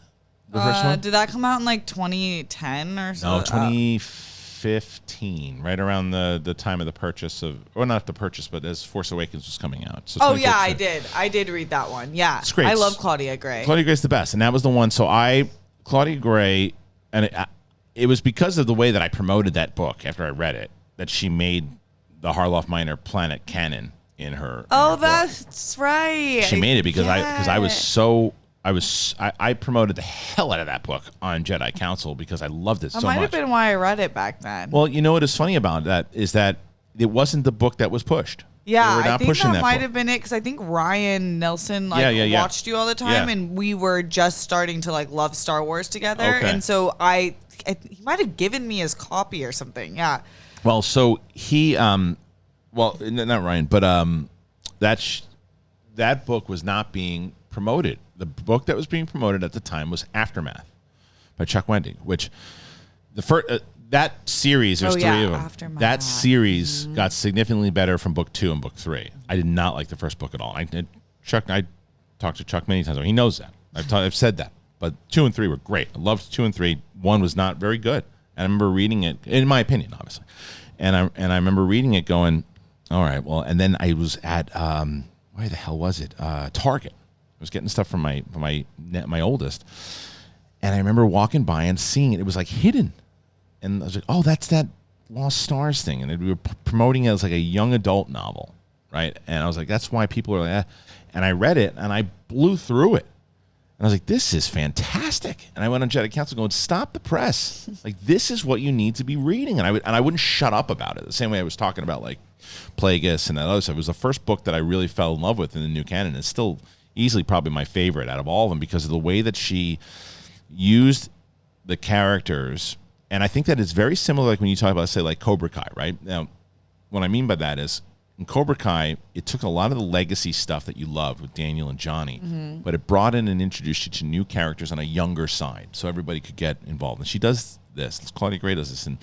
The first one?
Did that come out in like 2010 or so?
No, 2015, right around the time of the purchase of, or not the purchase, but as Force Awakens was coming out. So
yeah, I did read that one. Yeah,
it's great.
I love Claudia Gray.
Claudia Gray's the best, and that was the one. So Claudia Gray, and it was because of the way that I promoted that book after I read it that she made the Harloff Minor Planet canon in her.
Oh, that's right.
She made it because I promoted the hell out of that book on Jedi Council because I loved it so much.
That might have been why I read it back then.
Well, you know what is funny about that is that it wasn't the book that was pushed.
Yeah, I think that might have been it because I think Ryan Nelson watched you all the time, and we were just starting to like love Star Wars together, and so he might have given me his copy or something. Yeah.
Well, so he, not Ryan, but that book was not being promoted. The book that was being promoted at the time was Aftermath by Chuck Wendig, which that series, there's 3 of them.
Aftermath.
That series got significantly better from book 2 and book 3. I did not like the first book at all. I talked to Chuck many times. He knows that. I've said that. But 2 and 3 were great. I loved 2 and 3. 1 was not very good. And I remember reading it, in my opinion, obviously. And I remember reading it going, all right, well, and then I was at, where the hell was it? Target. I was getting stuff from my oldest. And I remember walking by and seeing it. It was like hidden. And I was like, oh, that's that Lost Stars thing. And we were promoting it as like a young adult novel, right? And I was like, that's why people are like, eh. And I read it, and I blew through it. And I was like, this is fantastic. And I went on Jedi Council going, stop the press. Like, this is what you need to be reading. And I wouldn't shut up about it. The same way I was talking about, like, Plagueis and that other stuff. It was the first book that I really fell in love with in the new canon. It's still easily probably my favorite out of all of them because of the way that she used the characters. And I think that it's very similar, like when you talk about, say, like Cobra Kai, right? Now, what I mean by that is, in Cobra Kai, it took a lot of the legacy stuff that you loved with Daniel and Johnny, but it brought in and introduced you to new characters on a younger side, so everybody could get involved. And she does this. Claudia Gray does this in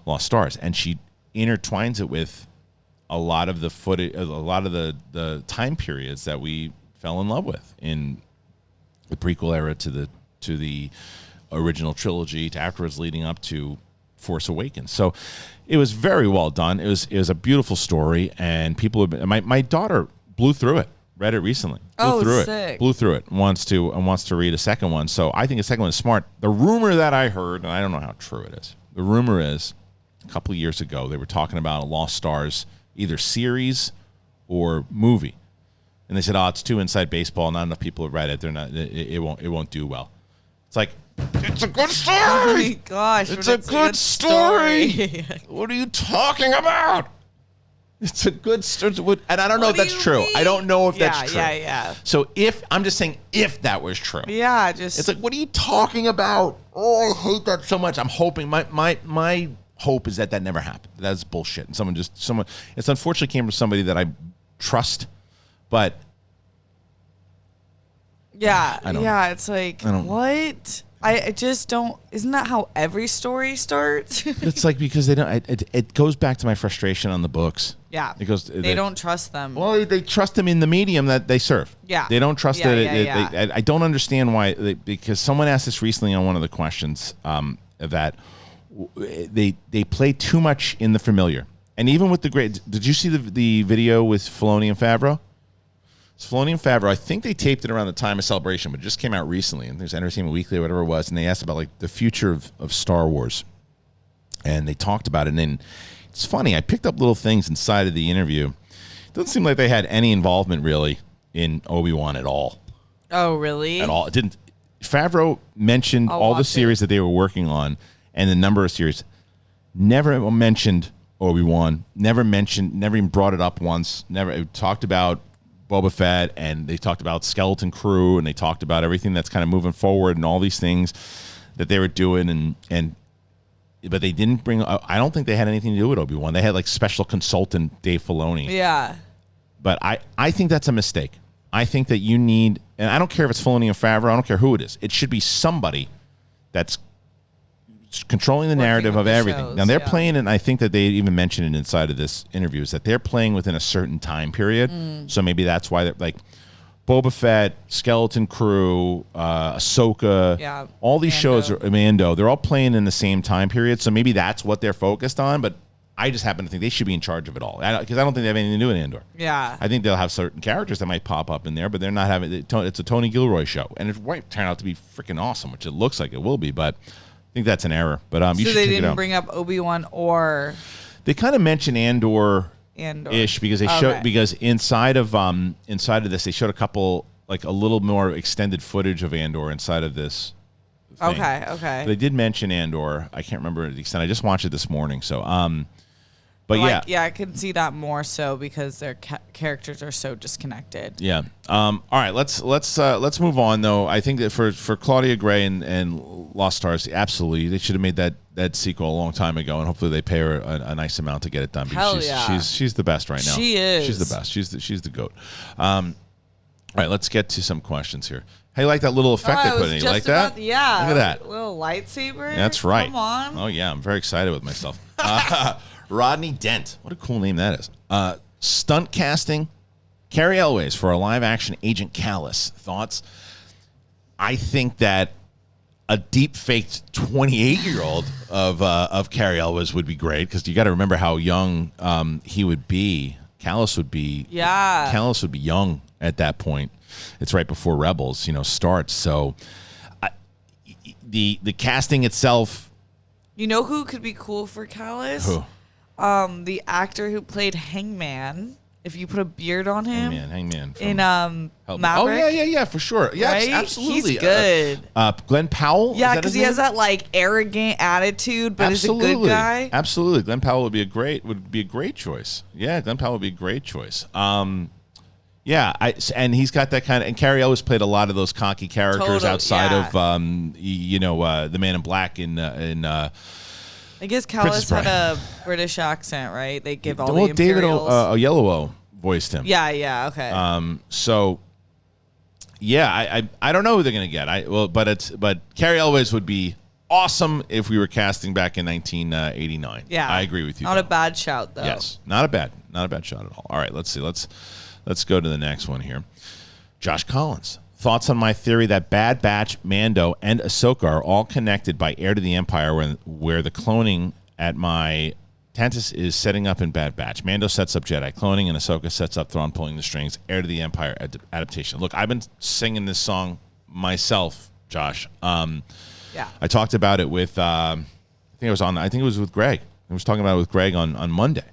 Lost Stars, and she intertwines it with a lot of the footage, a lot of the time periods that we fell in love with in the prequel era to the original trilogy to afterwards leading up to Force Awakens. So it was very well done. It was a beautiful story, and people have been, my daughter blew through it. Read it recently. Blew through it. Wants to read a second one. So I think a second one is smart. The rumor that I heard, and I don't know how true it is. The rumor is a couple of years ago they were talking about a Lost Stars either series or movie, and they said, "Oh, it's too inside baseball. Not enough people have read it. They're not. It won't do well." It's like, it's a good story.
Oh my gosh,
it's a good story. What are you talking about? It's a good story, and I don't know if that's true. I don't know if that's true.
Yeah.
So I'm just saying if that was true.
Yeah,
it's like, what are you talking about? Oh, I hate that so much. I'm hoping my hope is that never happened. That's bullshit. And someone it's unfortunately came from somebody that I trust, but
it's like, what? I just don't. Isn't that how every story starts?
It's like, because they don't. It goes back to my frustration on the books.
Yeah,
because
they don't trust them.
Well, they trust them in the medium that they serve.
Yeah,
they don't trust I don't understand why. Because someone asked this recently on one of the questions that they play too much in the familiar, and even with the great. Did you see the video with Filoni and Faverau? Filoni and Favreau, I think they taped it around the time of Celebration, but it just came out recently. And there's Entertainment Weekly or whatever it was, and they asked about like the future of Star Wars, and they talked about it. And then it's funny, I picked up little things inside of the interview. It doesn't seem like they had any involvement really in Obi-Wan at all.
Oh, really?
At all. It didn't. Favreau mentioned all the series that they were working on and the number of series. Never mentioned Obi-Wan. Never even brought it up once. Never talked about Boba Fett, and they talked about Skeleton Crew, and they talked about everything that's kind of moving forward and all these things that they were doing, but they didn't bring. I don't think they had anything to do with Obi-Wan. They had like special consultant Dave Filoni.
Yeah.
But I think that's a mistake. I think that you need, and I don't care if it's Filoni and Favreau. I don't care who it is. It should be somebody that's controlling the narrative of everything.
Shows,
now they're playing, and I think that they even mentioned it inside of this interview, is that they're playing within a certain time period. So maybe that's why they're like Boba Fett, Skeleton Crew, Ahsoka, all these shows are Mando. They're all playing in the same time period. So maybe that's what they're focused on. But I just happen to think they should be in charge of it all, because I don't think they have anything to do with Andor.
Yeah,
I think they'll have certain characters that might pop up in there, but they're not having. It's a Tony Gilroy show, and it might turn out to be freaking awesome, which it looks like it will be, but. I think that's an error, but you should check it out. So they didn't
bring up Obi-Wan or...
They kind of mentioned Andor-ish because they showed because inside of this they showed a couple, like a little more extended footage of Andor inside of this thing.
Okay.
They did mention Andor. I can't remember the extent. I just watched it this morning, so but
I can see that more so because their characters are so disconnected.
Yeah. All right. Let's move on though. I think that for Claudia Gray and Lost Stars, absolutely, they should have made that sequel a long time ago, and hopefully they pay her a nice amount to get it done. Because she's the best right now.
She is.
She's the best. She's the GOAT. All right. Let's get to some questions here. How you like that little effect they put in? You like that?
Yeah.
Look at that
little lightsaber.
That's right.
Come on.
Oh yeah, I'm very excited with myself. Rodney Dent. What a cool name that is. Stunt casting. Carrie Elways for a live-action Agent Callus. Thoughts? I think that a deep-faked 28-year-old of Carrie Elways would be great, because you got to remember how young he would be. Callus would be.
Yeah.
Callus would be young at that point. It's right before Rebels, starts. So the casting itself.
You know who could be cool for Callus?
Who?
The actor who played Hangman. If you put a beard on him.
Hangman.
In Maverick.
Oh, yeah, for sure. Yes,
right?
absolutely.
He's good.
Glenn Powell?
Yeah, because he has that like arrogant attitude, but is a good guy.
Absolutely. Glenn Powell would be a great choice. Yeah, Glenn Powell would be a great choice. Yeah, and he's got that kind of, and Carrie Elways played a lot of those cocky characters outside of the Man in Black in
I guess Callus had a British accent, right? They give all the Imperials.
David Oyelowo voiced him.
Yeah, okay.
So, yeah, I don't know who they're gonna get. But Carrie Elways would be awesome if we were casting back in 1989.
Yeah,
I agree with you.
Not a bad shout though.
Yes, not a bad shout at all. All right, let's see. Let's go to the next one here. Josh Collins. Thoughts on my theory that Bad Batch, Mando, and Ahsoka are all connected by Heir to the Empire, where the cloning at my Tantus is setting up in Bad Batch. Mando sets up Jedi cloning, and Ahsoka sets up Thrawn pulling the strings. Heir to the Empire adaptation. Look, I've been singing this song myself, Josh. I talked about it with I think it was with Greg. I was talking about it with Greg on Monday.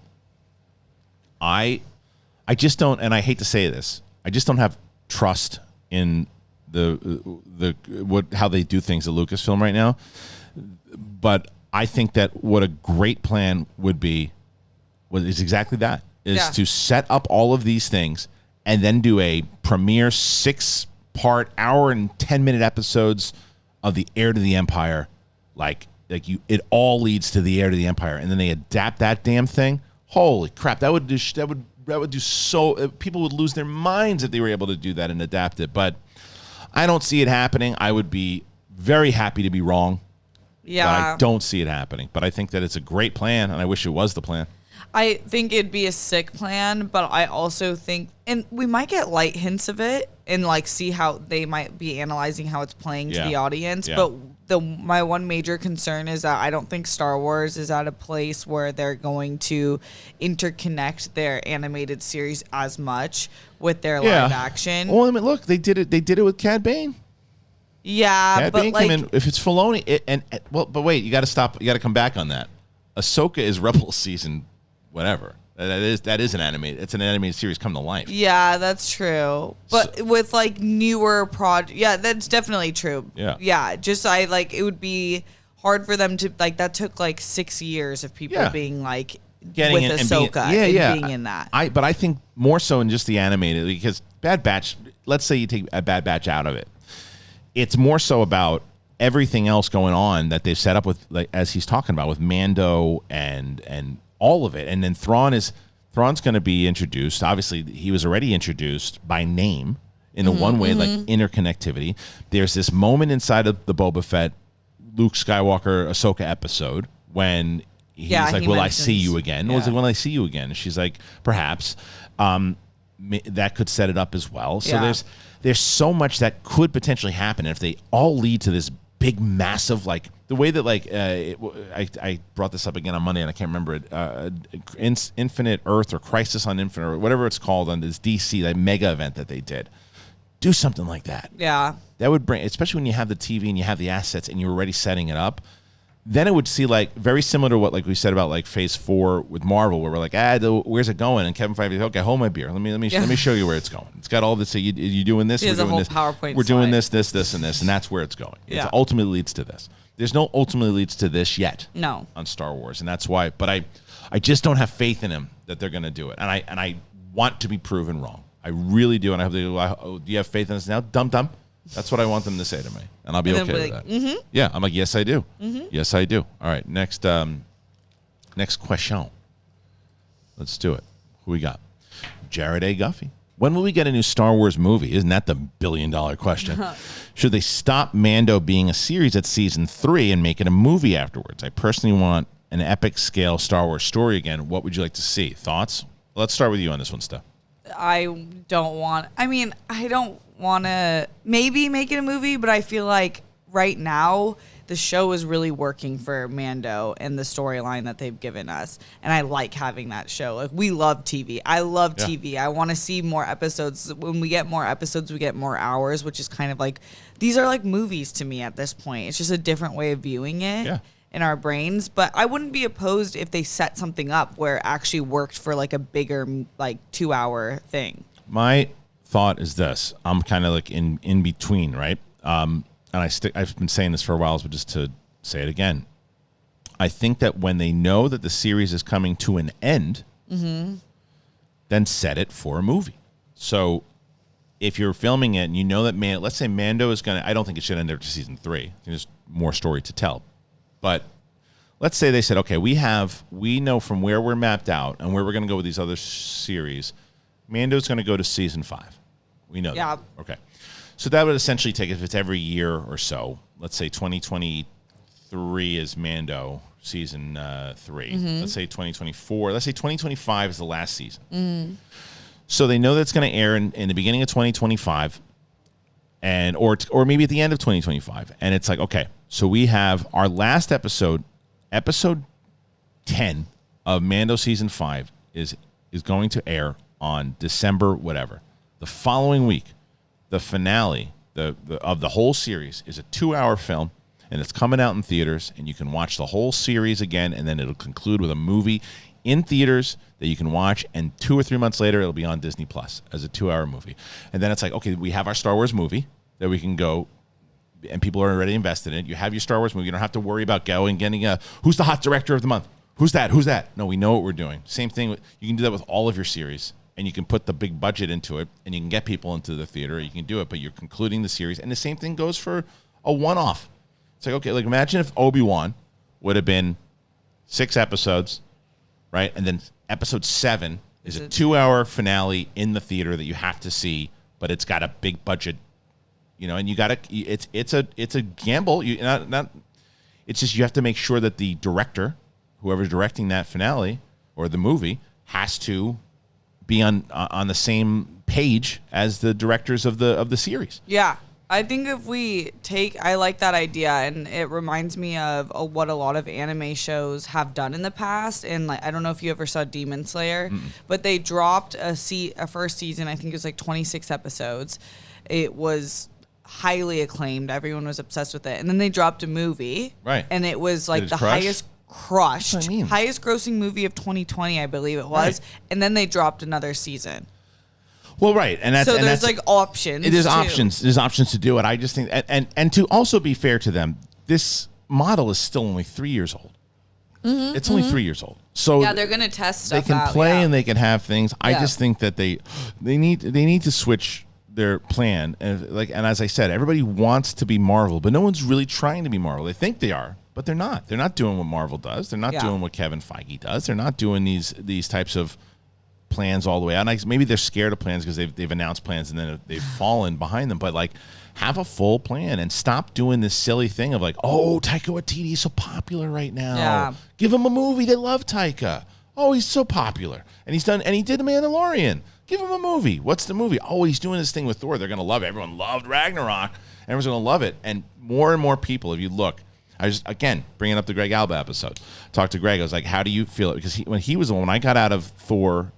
I just don't, and I hate to say this, I just don't have trust in how they do things at Lucasfilm right now. But I think that what a great plan would be is exactly that, is to set up all of these things and then do a premiere 6-part, hour and 10-minute episodes of the Heir to the Empire. It all leads to the Heir to the Empire, and then they adapt that damn thing. Holy crap, that would do so. People would lose their minds if they were able to do that and adapt it. But I don't see it happening. I would be very happy to be wrong. Yeah, but I don't see it happening. But I think that it's a great plan, and I wish it was the plan.
I think it'd be a sick plan, but I also think, and we might get light hints of it and see how they might be analyzing how it's playing to the audience. Yeah. But my one major concern is that I don't think Star Wars is at a place where they're going to interconnect their animated series as much with their live action.
Well, I mean, look, they did it with Cad Bane.
Yeah,
Cad Bane came in, if it's Filoni, but wait, you got to stop. You got to come back on that. Ahsoka is Rebel season, whatever. That is an animated. It's an animated series come to life.
Yeah, that's true. But with newer projects, yeah, that's definitely true. Yeah. Just it would be hard for them to that took 6 years of people being getting with Ahsoka and being in that.
But I think more so in just the animated, because Bad Batch. Let's say you take a Bad Batch out of it. It's more so about everything else going on that they've set up with, as he's talking about, with Mando and all of it. And then Thrawn's going to be introduced. Obviously, he was already introduced by name in a one-way, interconnectivity. There's this moment inside of the Boba Fett, Luke Skywalker, Ahsoka episode when he's will I see you again? Yeah. Will I see you again? And she's like, perhaps. That could set it up as well. So there's so much that could potentially happen if they all lead to this big, massive, the way that I brought this up again on Monday and I can't remember it. Infinite Earth or Crisis on Infinite, or whatever it's called on this DC, that mega event that they did. Do something like that.
Yeah, that
would bring, especially when you have the TV and you have the assets and you're already setting it up. Then it would see very similar to what we said about Phase 4 with Marvel, where we're where's it going? And Kevin Feige, okay, hold my beer. Let me show you where it's going. It's got all this. So you doing this?
We're doing this.
We're doing this, and this, and that's where it's going. Yeah. It ultimately leads to this. There's no ultimately leads to this yet.
No.
On Star Wars, and that's why. But I just don't have faith in him that they're going to do it, and I want to be proven wrong. I really do, and I hope they do. Do you have faith in us now? Dum. That's what I want them to say to me, and I'll be okay with that. Mm-hmm. Yeah, I'm yes, I do. Mm-hmm. Yes, I do. All right, next question. Let's do it. Who we got? Jared A. Guffey. When will we get a new Star Wars movie? Isn't that the billion-dollar question? Should they stop Mando being a series at season 3 and make it a movie afterwards? I personally want an epic-scale Star Wars story again. What would you like to see? Thoughts? Let's start with you on this one, Steph.
I don't want to maybe make it a movie, but I feel like right now the show is really working for Mando and the storyline that they've given us, and I like having that show. We love TV. I love TV. I want to see more episodes. When we get more episodes, we get more hours, which is kind of these are movies to me at this point. It's just a different way of viewing it in our brains. But I wouldn't be opposed if they set something up where it actually worked for a bigger 2-hour thing.
My thought is this. I'm kind of in between, right? And I've been saying this for a while, but just to say it again, I think that when they know that the series is coming to an end, then set it for a movie. So if you're filming it and you know that let's say Mando is going to, I don't think it should end after season 3. I think there's more story to tell. But let's say they said, okay, we know from where we're mapped out and where we're going to go with these other series, Mando's going to go to season 5. We know that. Okay. So that would essentially take, if it's every year or so, let's say 2023 is Mando season 3. Let's say 2024. Let's say 2025 is the last season. So they know that's going to air in the beginning of 2025. and or maybe at the end of 2025, and it's like, okay, so we have our last episode 10 of Mando season 5 is going to air on December whatever. The following week, the finale of the whole series is a 2-hour film, and it's coming out in theaters, and you can watch the whole series again, and then it'll conclude with a movie in theaters that you can watch, and 2 or 3 months later, it'll be on Disney Plus as a 2-hour movie. And then it's like, okay, we have our Star Wars movie that we can go, and people are already invested in it. You have your Star Wars movie. You don't have to worry about getting who's the hot director of the month? Who's that? No, we know what we're doing. Same thing. You can do that with all of your series, and you can put the big budget into it, and you can get people into the theater. You can do it, but you're concluding the series. And the same thing goes for a one-off. It's like, okay, like imagine if Obi-Wan would have been 6 episodes, right? And then episode 7 is a 2-hour finale in the theater that you have to see, but it's got a big budget, and you got to. It's a gamble. It's just you have to make sure that the director, whoever's directing that finale or the movie, has to be on the same page as the directors of the series.
Yeah. I think if we I like that idea, and it reminds me of what a lot of anime shows have done in the past. And like, I don't know if you ever saw Demon Slayer, but they dropped a first season. I think it was like 26 episodes. It was highly acclaimed. Everyone was obsessed with it. And then they dropped a movie,
right?
And it was like the highest grossing movie of 2020, I believe it was. Right. And then they dropped another season.
Well, right, and that's
there's like options.
There's options. There's options to do it. I just think, and to also be fair to them, this model is still only 3 years old. It's only 3 years old. So
yeah, they're gonna test stuff.
They can play and they can have things. I just think that they need to switch their plan. And as I said, everybody wants to be Marvel, but no one's really trying to be Marvel. They think they are, but they're not. They're not doing what Marvel does. They're not doing what Kevin Feige does. They're not doing these types of plans all the way out. Maybe they're scared of plans because they've announced plans and then they've fallen behind them. But like, have a full plan and stop doing this silly thing of like, oh, Taika Waititi is so popular right now. Yeah. Give him a movie. They love Taika. Oh, he's so popular, and he did The Mandalorian. Give him a movie. What's the movie? Oh, he's doing this thing with Thor. They're gonna love it. Everyone loved Ragnarok. Everyone's gonna love it. And more people, if you look. I just, again, bringing up the Greg Alba episode. Talked to Greg. I was like, how do you feel? Because when I got out of Thor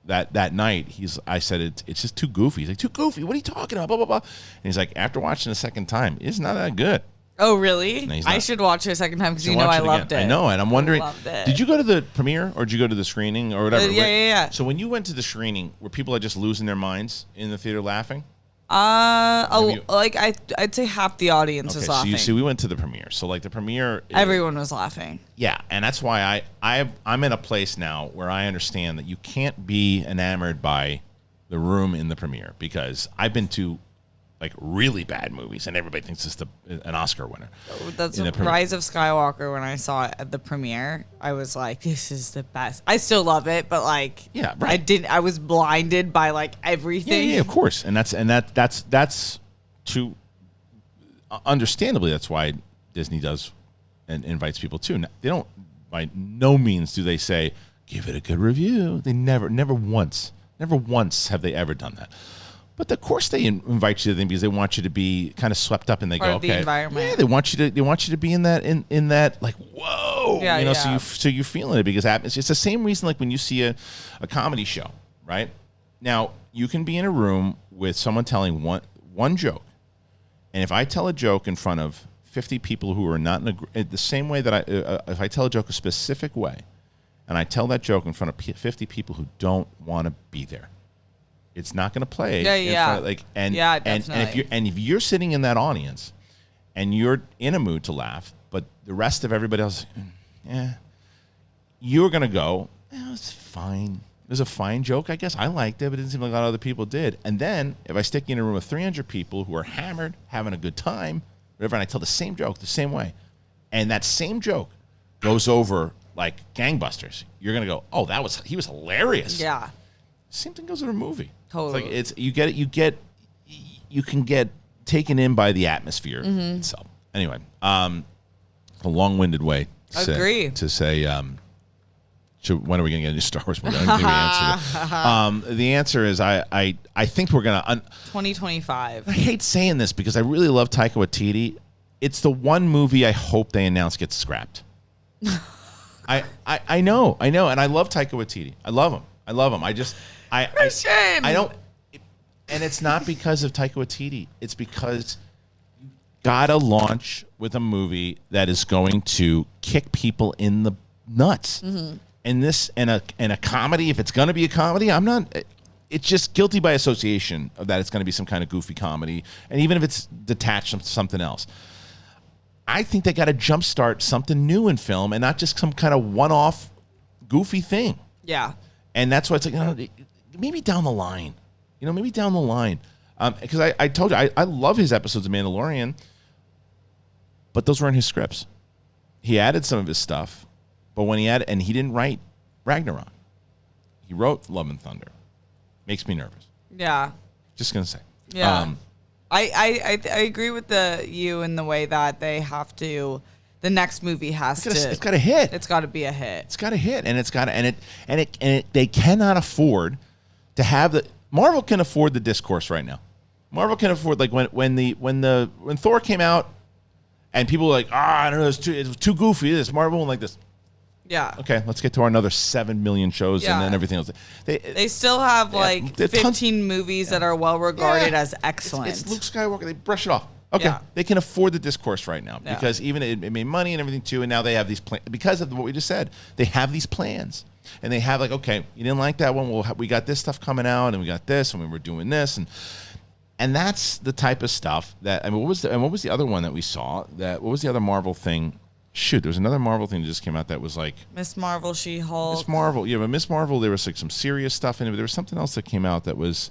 that night, I said it's just too goofy. He's like, too goofy? What are you talking about? Blah, blah, blah. And he's like, after watching the second time, it's not that good.
Oh, really? No, I should watch it a second time because I loved it.
I know, and I'm wondering, did you go to the premiere or did you go to the screening or whatever?
Yeah.
So when you went to the screening, were people just losing their minds in the theater laughing?
I'd say half the audience was laughing.
So we went to the premiere. So like the premiere,
everyone was laughing.
Yeah, and that's why I'm in a place now where I understand that you can't be enamored by the room in the premiere, because I've been to like really bad movies and everybody thinks it's an Oscar winner.
That's Rise of Skywalker. When I saw it at the premiere, I was like, this is the best. I still love it, but like,
yeah, right.
I was blinded by like everything.
Yeah, of course. And that's to understandably, that's why Disney does and invites people too. They don't, by no means do they say, give it a good review. They never once have they ever done that. But of course they invite you to them because they want you to be kind of swept up, and they go, okay, the environment. Yeah, they want you to be in that like, whoa, so you're feeling it, because it's the same reason like when you see a comedy show, right? Now you can be in a room with someone telling one joke, and if I tell a joke in front of 50 people who are not in the same way that if I tell a joke a specific way, and I tell that joke in front of 50 people who don't want to be there, it's not going to play.
Definitely.
And if you're sitting in that audience and you're in a mood to laugh, but the rest of everybody else, you're going to go, it's fine. It was a fine joke, I guess. I liked it, but it didn't seem like a lot of other people did. And then if I stick you in a room of 300 people who are hammered, having a good time, whatever, and I tell the same joke the same way, and that same joke goes over like gangbusters, you're going to go, oh, he was hilarious.
Yeah.
Same thing goes with a movie.
Totally.
It's like you can get taken in by the atmosphere itself. Anyway, a long-winded way to say When are we going to get a new Star Wars movie? I don't think we answered it. The answer is I think we're going to...
2025.
I hate saying this because I really love Taika Waititi. It's the one movie I hope they announce gets scrapped. I know, and I love Taika Waititi. I love him.
Kristian!
I don't... And it's not because of Taika Waititi. It's because you got to launch with a movie that is going to kick people in the nuts. Mm-hmm. And this and a comedy, if it's going to be a comedy, it's just guilty by association of that it's going to be some kind of goofy comedy. And even if it's detached from something else, I think they got to jumpstart something new in film and not just some kind of one-off goofy thing.
Yeah.
And that's why it's like, maybe down the line. Maybe down the line. Because I told you, I love his episodes of Mandalorian, but those were in his scripts. He added some of his stuff. But when he didn't write Ragnarok. He wrote Love and Thunder. Makes me nervous.
Yeah.
Just gonna say.
Yeah. I agree with you in the way that they have to. The next movie has to.
It's got to hit.
It's got to be a hit.
It's got to hit, and it's got to, and it. They cannot afford to have the. Marvel can afford the discourse right now. Marvel can afford when Thor came out, and people were like, I don't know, it was too goofy. This Marvel and like this.
Yeah.
Okay, let's get to our another 7 million shows and then everything else.
They still have 15 movies that are well regarded as excellent.
It's Luke Skywalker. They brush it off. Okay, they can afford the discourse right now because even it made money and everything too, and now they have these plans because of what we just said. They have these plans, and they have okay, you didn't like that one. Well, we got this stuff coming out, and we got this, and we were doing this, and that's the type of stuff that what was the other one that we saw? What was the other Marvel thing? Shoot, there was another Marvel thing that just came out that was like
Miss Marvel, She-Hulk.
Miss Marvel, but Miss Marvel, there was some serious stuff in it. But there was something else that came out that was,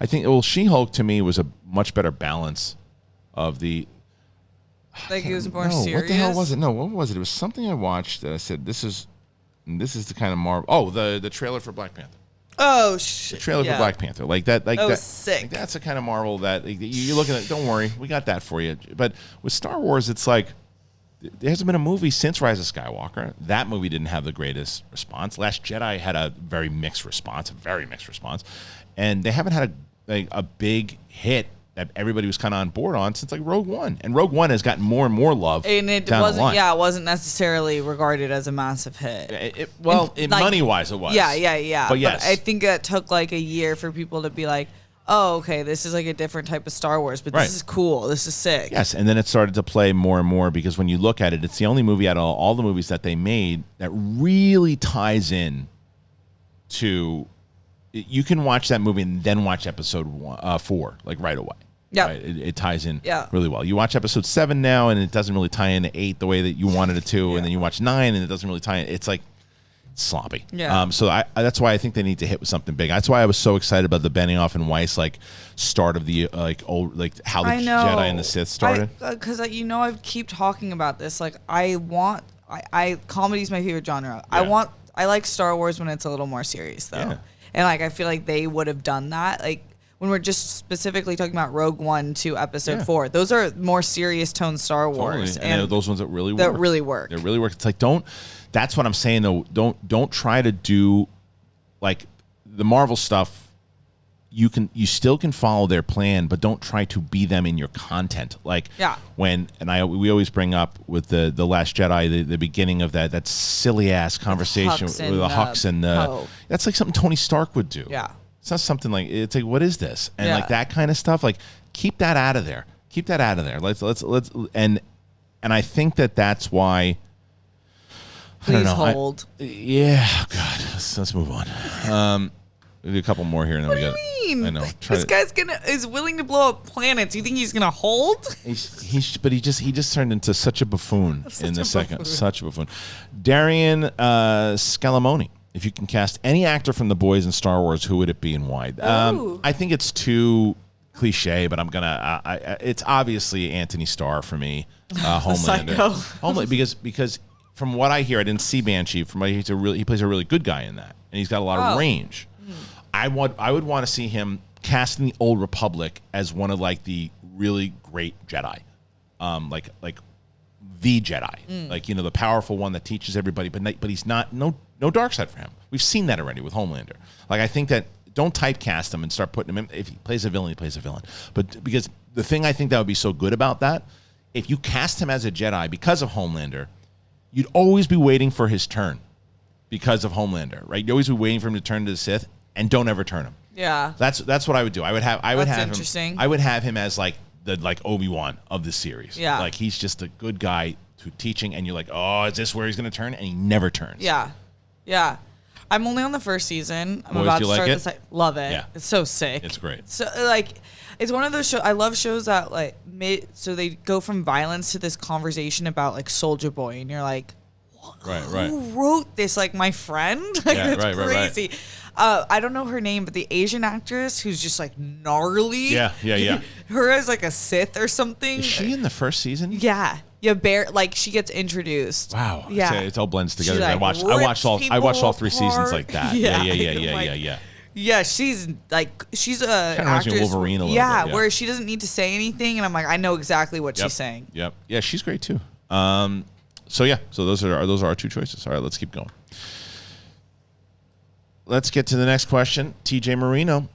I think, She-Hulk to me was a much better balance of the.
Like it was more serious.
What the hell was it? No, what was it? It was something I watched that I said this is the kind of Marvel. Oh, the trailer for Black Panther.
Oh shit!
The trailer for Black Panther, that
was sick.
Like, that's the kind of Marvel that you're looking at. Don't worry, we got that for you. But with Star Wars, it's like. There hasn't been a movie since Rise of Skywalker. That movie didn't have the greatest response. Last Jedi had a very mixed response, and they haven't had a big hit that everybody was kind of on board on since Rogue One. And Rogue One has gotten more and more love.
And it wasn't necessarily regarded as a massive hit.
Money-wise, it was.
Yeah.
But yes,
but I think it took a year for people to be like, oh, okay, this is a different type of Star Wars, but this is cool. This is sick.
Yes, and then it started to play more and more because when you look at it, it's the only movie out of all the movies that they made that really ties in to... You can watch that movie and then watch episode 4, right away.
Yeah.
Right? It ties in really well. You watch episode 7 now, and it doesn't really tie into 8 the way that you wanted it to, and then you watch 9, and it doesn't really tie in. It's sloppy.
Yeah.
So that's why I think they need to hit with something big. That's why I was so excited about the Benioff and Weiss start of the old how the Jedi and the Sith started.
Because I keep talking about this. Comedy's my favorite genre.
Yeah.
I like Star Wars when it's a little more serious though, and I feel like they would have done that. When we're just specifically talking about Rogue One to Episode 4, those are more serious tone Star Wars,
totally. And those ones that really work.
That really work.
They really work. It's don't. That's what I'm saying though. Don't try to do the Marvel stuff. You still can follow their plan, but don't try to be them in your content. We always bring up with the Last Jedi the beginning of that silly ass conversation with the Hux and that's something Tony Stark would do.
Yeah.
It's not something it's what is this? And that kind of stuff, keep that out of there. Keep that out of there. Let's and I think that's why.
Please hold.
God. Let's move on. We'll do a couple more here, and then
what do you mean?
I know.
This guy's is willing to blow up planets. You think he's gonna hold?
He just turned into such a buffoon in the second. Such a buffoon. Darian Scalamoni. If you can cast any actor from The Boys in Star Wars, who would it be and why? I think it's too cliche, but I'm gonna. It's obviously Anthony Starr for me. Homelander. Homelander because from what I hear, I didn't see Banshee. From what I hear, he plays a really good guy in that, and he's got a lot of range. I would want to see him cast in the Old Republic as one of the really great Jedi, the Jedi, like, the powerful one that teaches everybody, but he's not, no dark side for him. We've seen that already with Homelander. Like, I think that don't typecast him and start putting him in. If he plays a villain, he plays a villain. But because the thing I think that would be so good about that, if you cast him as a Jedi because of Homelander, you'd always be waiting for his turn because of Homelander, right? You'd always be waiting for him to turn to the Sith, and don't ever turn him.
Yeah.
That's what I would do. I would have
interesting.
him. I would have him as like the Obi-Wan of the series.
Yeah.
Like, he's just a good guy to teaching, and you're like, oh, is this where he's going to turn? And he never turns.
Yeah. Yeah. I'm only on the first season. I'm
Boys,
about
do
to
you
start
like
this. Love it.
Yeah.
It's so sick.
It's great.
So like, it's one of those shows. I love shows that like so they go from violence to this conversation about like Soulja Boy, and you're like,
Right.
who wrote this? Like, my friend? Like,
Yeah,
that's
right.
crazy. I don't know her name, but the Asian actress who's just like gnarly.
Yeah.
Her as like a Sith or something.
Is she in the first season?
Yeah. Like, she gets introduced.
Wow.
Yeah.
It all blends together.
She, like,
I watched all 3 seasons
apart.
like that.
Yeah.
Yeah.
Yeah, she's a
Kinda reminds me of
actress.
Wolverine a little
yeah,
bit, yeah.
where she doesn't need to say anything, and I'm like, I know exactly what she's saying.
Yep. Yeah, she's great too. So those are our two choices. All right, let's keep going. Let's get to the next question. TJ Marino.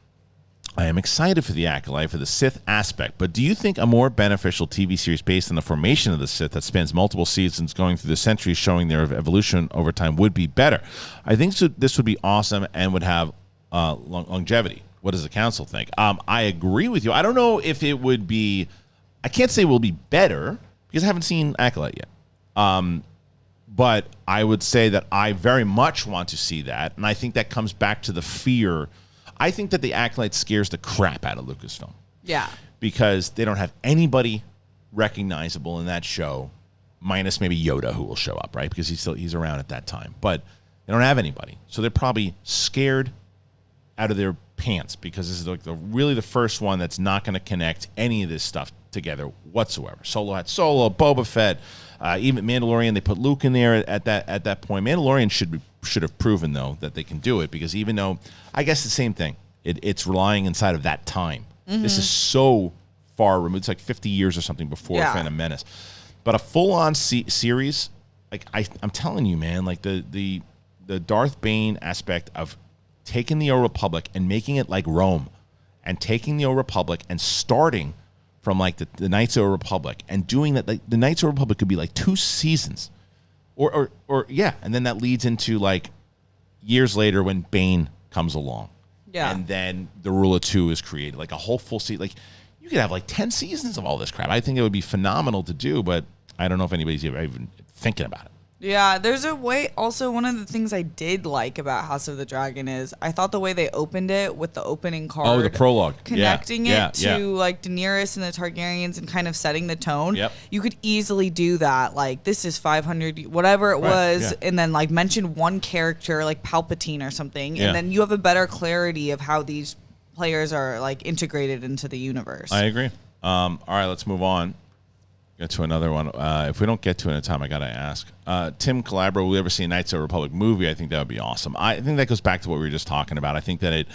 I am excited for the Acolyte for the Sith aspect, but do you think a more beneficial TV series based on the formation of the Sith that spans multiple seasons going through the centuries showing their evolution over time would be better? I think this would be awesome and would have longevity. What does the council think? I agree with you. I don't know if it would be, I can't say it will be better because I haven't seen Acolyte yet. But I would say that I very much want to see that, and I think that comes back to the fear. I think that the Acolyte scares the crap out of Lucasfilm.
Yeah.
Because they don't have anybody recognizable in that show, minus maybe Yoda, who will show up, right? Because he's around at that time. But they don't have anybody. So they're probably scared out of their pants because this is like really the first one that's not going to connect any of this stuff together whatsoever. Solo had Solo, Boba Fett, even Mandalorian. They put Luke in there at that point. Mandalorian should have proven though that they can do it, because even though I guess the same thing, it's relying inside of that time. Mm-hmm. This is so far removed. It's like 50 years or something before Phantom Menace. But a full-on series, like I'm telling you, man, like the Darth Bane aspect of taking the Old Republic and making it like Rome, and taking the Old Republic and starting from like the Knights of the Republic and doing that. Like the Knights of the Republic could be like 2 seasons, or and then that leads into like years later when Bane comes along, and then the Rule of Two is created, like a whole full season. Like you could have like 10 seasons of all this crap. I think it would be phenomenal to do, but I don't know if anybody's even thinking about it.
Yeah, there's a way. Also, one of the things I did like about House of the Dragon is I thought the way they opened it with the opening card.
Oh, the prologue.
Connecting it to like Daenerys and the Targaryens and kind of setting the tone.
Yep.
You could easily do that. Like, this is 500, whatever it was, and then like mention one character like Palpatine or something. And then you have a better clarity of how these players are like integrated into the universe.
I agree. All right, let's move on. Get to another one. If we don't get to it in time, I got to ask. Tim Calabro, will we ever see a Knights of the Republic movie? I think that would be awesome. I think that goes back to what we were just talking about. I think that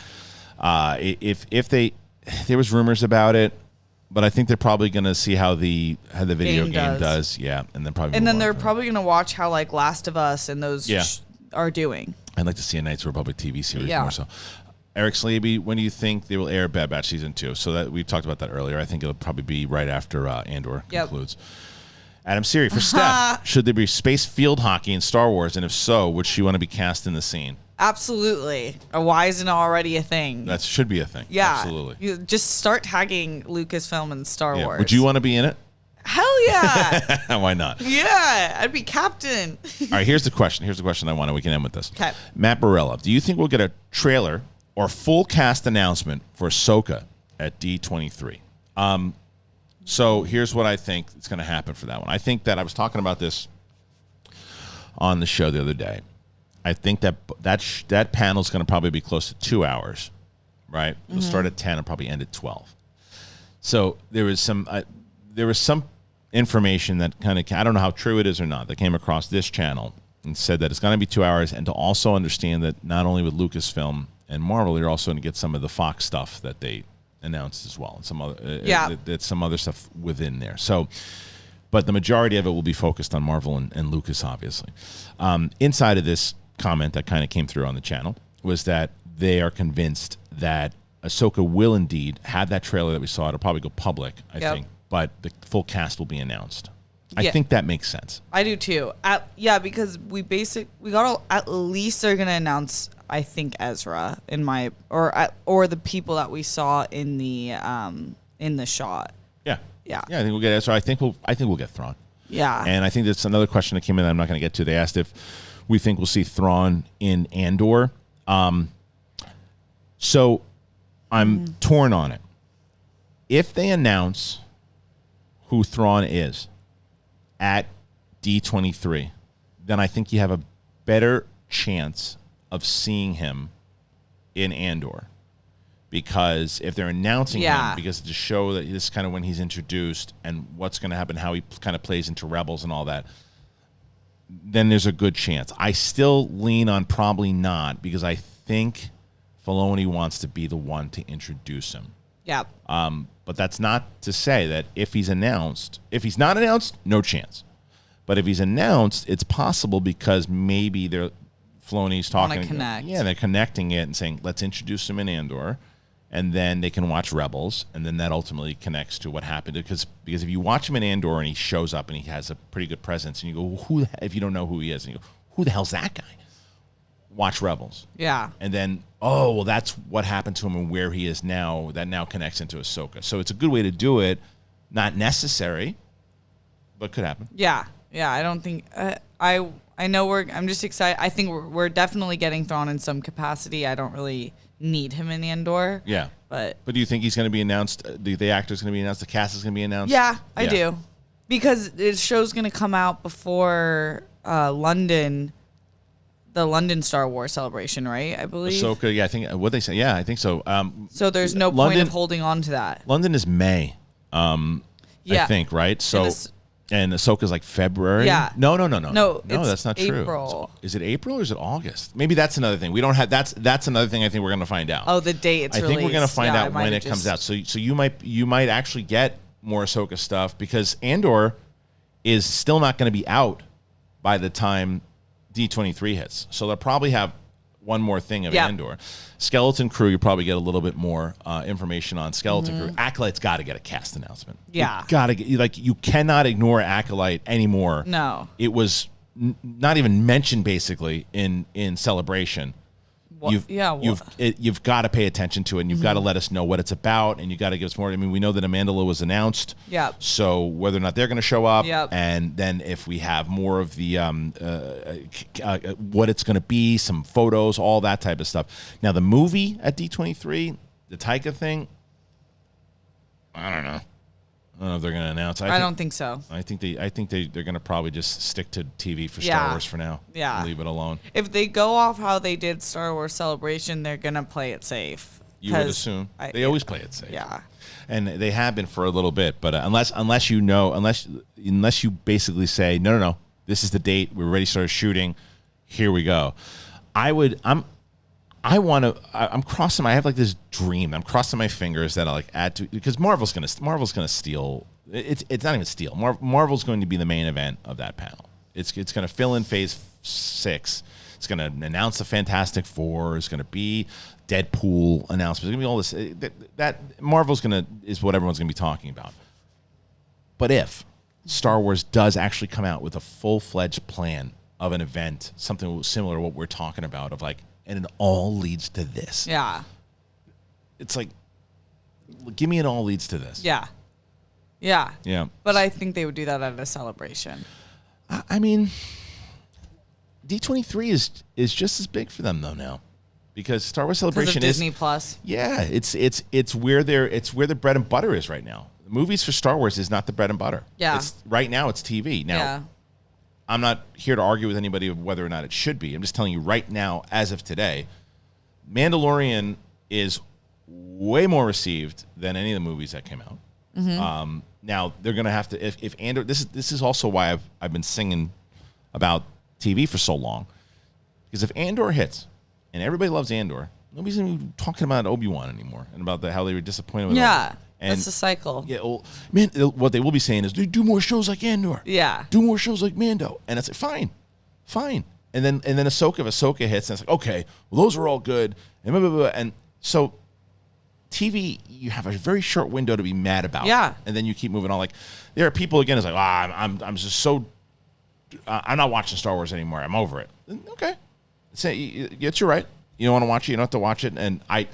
there was rumors about it, but I think they're probably going to see how the video game does. Yeah, and then
they're probably going to watch how like Last of Us and those are doing.
I'd like to see a Knights of the Republic TV series more so. Eric Slaby, when do you think they will air Bad Batch Season 2? So that we talked about that earlier. I think it'll probably be right after Andor concludes. Adam Siri, for Steph, should there be space field hockey in Star Wars? And if so, would she want to be cast in the scene?
Absolutely. Why isn't it already a thing?
That should be a thing.
Yeah.
Absolutely.
You just start tagging Lucasfilm and Star Wars.
Would you want to be in it?
Hell yeah.
Why not?
Yeah, I'd be captain.
All right, here's the question. I want, and we can end with this.
Okay.
Matt Barella, do you think we'll get a trailer or full cast announcement for Ahsoka at D23? So here's what I think is going to happen for that one. I think that I was talking about this on the show the other day. I think that panel is going to probably be close to 2 hours, right? It'll start at 10 and probably end at 12. So there was some information that kind of, I don't know how true it is or not, that came across this channel and said that it's going to be 2 hours, and to also understand that not only with Lucasfilm and Marvel, you're also going to get some of the Fox stuff that they announced as well, and some other some other stuff within there. So But the majority of it will be focused on Marvel and Lucas, obviously. Inside of this comment that kind of came through on the channel was that they are convinced that Ahsoka will indeed have that trailer that we saw. It'll probably go public, I think, but the full cast will be announced. I think that makes sense.
I do too. Because we got at least they're gonna announce, I think, Ezra or the people that we saw in the shot.
Yeah, I think we'll get Ezra. I think we'll get Thrawn.
Yeah.
And I think that's another question that came in that I'm not going to get to. They asked if we think we'll see Thrawn in Andor. So I'm torn on it. If they announce who Thrawn is at D23, then I think you have a better chance of seeing him in Andor. Because if they're announcing him, because to show that this is kind of when he's introduced and what's going to happen, how he kind of plays into Rebels and all that, then there's a good chance. I still lean on probably not, because I think Filoni wants to be the one to introduce him.
Yeah.
But that's not to say that if he's not announced, no chance. But if he's announced, it's possible because maybe Filoni's talking. Yeah, they're connecting it and saying, let's introduce him in Andor. And then they can watch Rebels, and then that ultimately connects to what happened. Because if you watch him in Andor and he shows up and he has a pretty good presence, and you go, if you don't know who he is, and you go, who the hell's that guy? Watch Rebels.
Yeah.
And then, that's what happened to him and where he is now. That now connects into Ahsoka. So it's a good way to do it. Not necessary, but could happen.
Yeah. Yeah. I don't think I know I'm just excited. I think we're definitely getting Thrawn in some capacity. I don't really need him in Andor.
Yeah.
But
do you think he's going to be announced? The actor's going to be announced? The cast is going to be announced?
Yeah, I do. Because the show's going to come out before London, the London Star Wars celebration, right? I believe.
Ahsoka, yeah, I think, what they say? Yeah, I think so.
So there's no point of holding on to that.
London is May, I think, right? So... And Ahsoka's like February?
Yeah.
No,
it's
that's not
April.
true. Is it April or is it August? Maybe that's another thing. We don't have that's another thing I think we're going to find out.
Oh, the date it's released.
I think we're going to find out when it comes out. So you might actually get more Ahsoka stuff because Andor is still not going to be out by the time D23 hits. So they'll probably have one more thing of Andor. Skeleton Crew, you probably get a little bit more information on Skeleton Crew. Acolyte's got to get a cast announcement.
Yeah.
You cannot ignore Acolyte anymore.
No.
It was not even mentioned basically in Celebration. You've got to pay attention to it, and you've got to let us know what it's about, and you got to give us more. I mean, we know that Amanda was announced.
Yeah.
So whether or not they're going to show up,
yep.
And then if we have more of the what it's going to be, some photos, all that type of stuff. Now the movie at D23, the Taika thing, I don't know. I don't know if they're going to announce.
I don't think so.
I think they're going to probably just stick to TV for Star Wars for now.
Yeah.
Leave it alone.
If they go off how they did Star Wars Celebration, they're going to play it safe.
You would assume. They always play it safe.
Yeah.
And they have been for a little bit, but unless you basically say no, this is the date, we're ready to start shooting, here we go. I'm crossing. I have like this dream. I'm crossing my fingers that I like add to, because Marvel's gonna steal. It's not even steal. Marvel's going to be the main event of that panel. It's going to fill in Phase 6. It's going to announce the Fantastic Four. It's going to be Deadpool announcements. It's going to be all this. That Marvel's is what everyone's going to be talking about. But if Star Wars does actually come out with a full-fledged plan of an event, something similar to what we're talking about, of like, and it all leads to this.
Yeah.
It's like, give me it all leads to this.
Yeah. Yeah.
Yeah.
But I think they would do that at a celebration.
I mean, D23 is just as big for them though now, because Star Wars Celebration is
Disney Plus.
Yeah, it's where the bread and butter is right now. The movies for Star Wars is not the bread and butter.
Yeah.
Right now it's TV. Now, I'm not here to argue with anybody of whether or not it should be. I'm just telling you right now, as of today, Mandalorian is way more received than any of the movies that came out. Mm-hmm. Now they're going to have to, if Andor, this is also why I've been singing about TV for so long, because if Andor hits and everybody loves Andor, nobody's even talking about Obi-Wan anymore and about how they were disappointed with Obi-Wan. And
that's the cycle.
Yeah, well, man, what they will be saying is, do more shows like Andor.
Yeah.
Do more shows like Mando. And it's like, fine. And then Ahsoka, if Ahsoka hits, and it's like, okay, well, those are all good. And blah, blah, blah. And so TV, you have a very short window to be mad about.
Yeah.
And then you keep moving on. Like, there are people, again, it's like, I'm just so, I'm not watching Star Wars anymore. I'm over it. Okay. It's your right. You don't want to watch it, you don't have to watch it. And I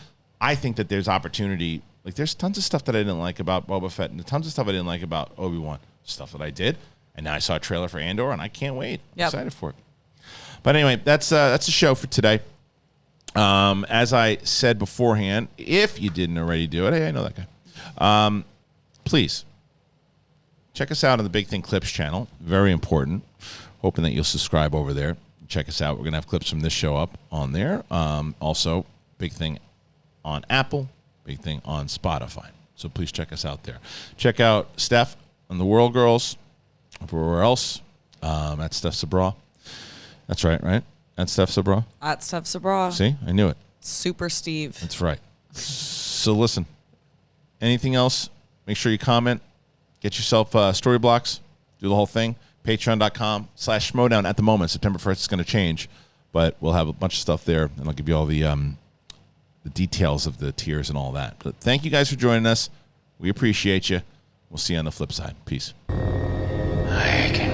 think that there's opportunity. Like, there's tons of stuff that I didn't like about Boba Fett and tons of stuff I didn't like about Obi-Wan. Stuff that I did. And now I saw a trailer for Andor, and I can't wait. I'm excited for it. But anyway, that's the show for today. As I said beforehand, if you didn't already do it, hey, I know that guy. Please, check us out on the Big Thing Clips channel. Very important. Hoping that you'll subscribe over there. Check us out. We're going to have clips from this show up on there. Also, Big Thing on Apple. Big Thing on Spotify. So please check us out there. Check out Steph and the World Girls. Everywhere else, that's Steph Sabraw. That's right? That's Steph Sabraw.
At Steph Sabraw.
See? I knew it.
Super Steve.
That's right. So listen, anything else, make sure you comment. Get yourself Storyblocks. Do the whole thing. Patreon.com/Schmodown at the moment. September 1st is going to change, but we'll have a bunch of stuff there, and I'll give you all the details of the tiers and all that. But thank you guys for joining us. We appreciate you. We'll see you on the flip side. Peace.
I can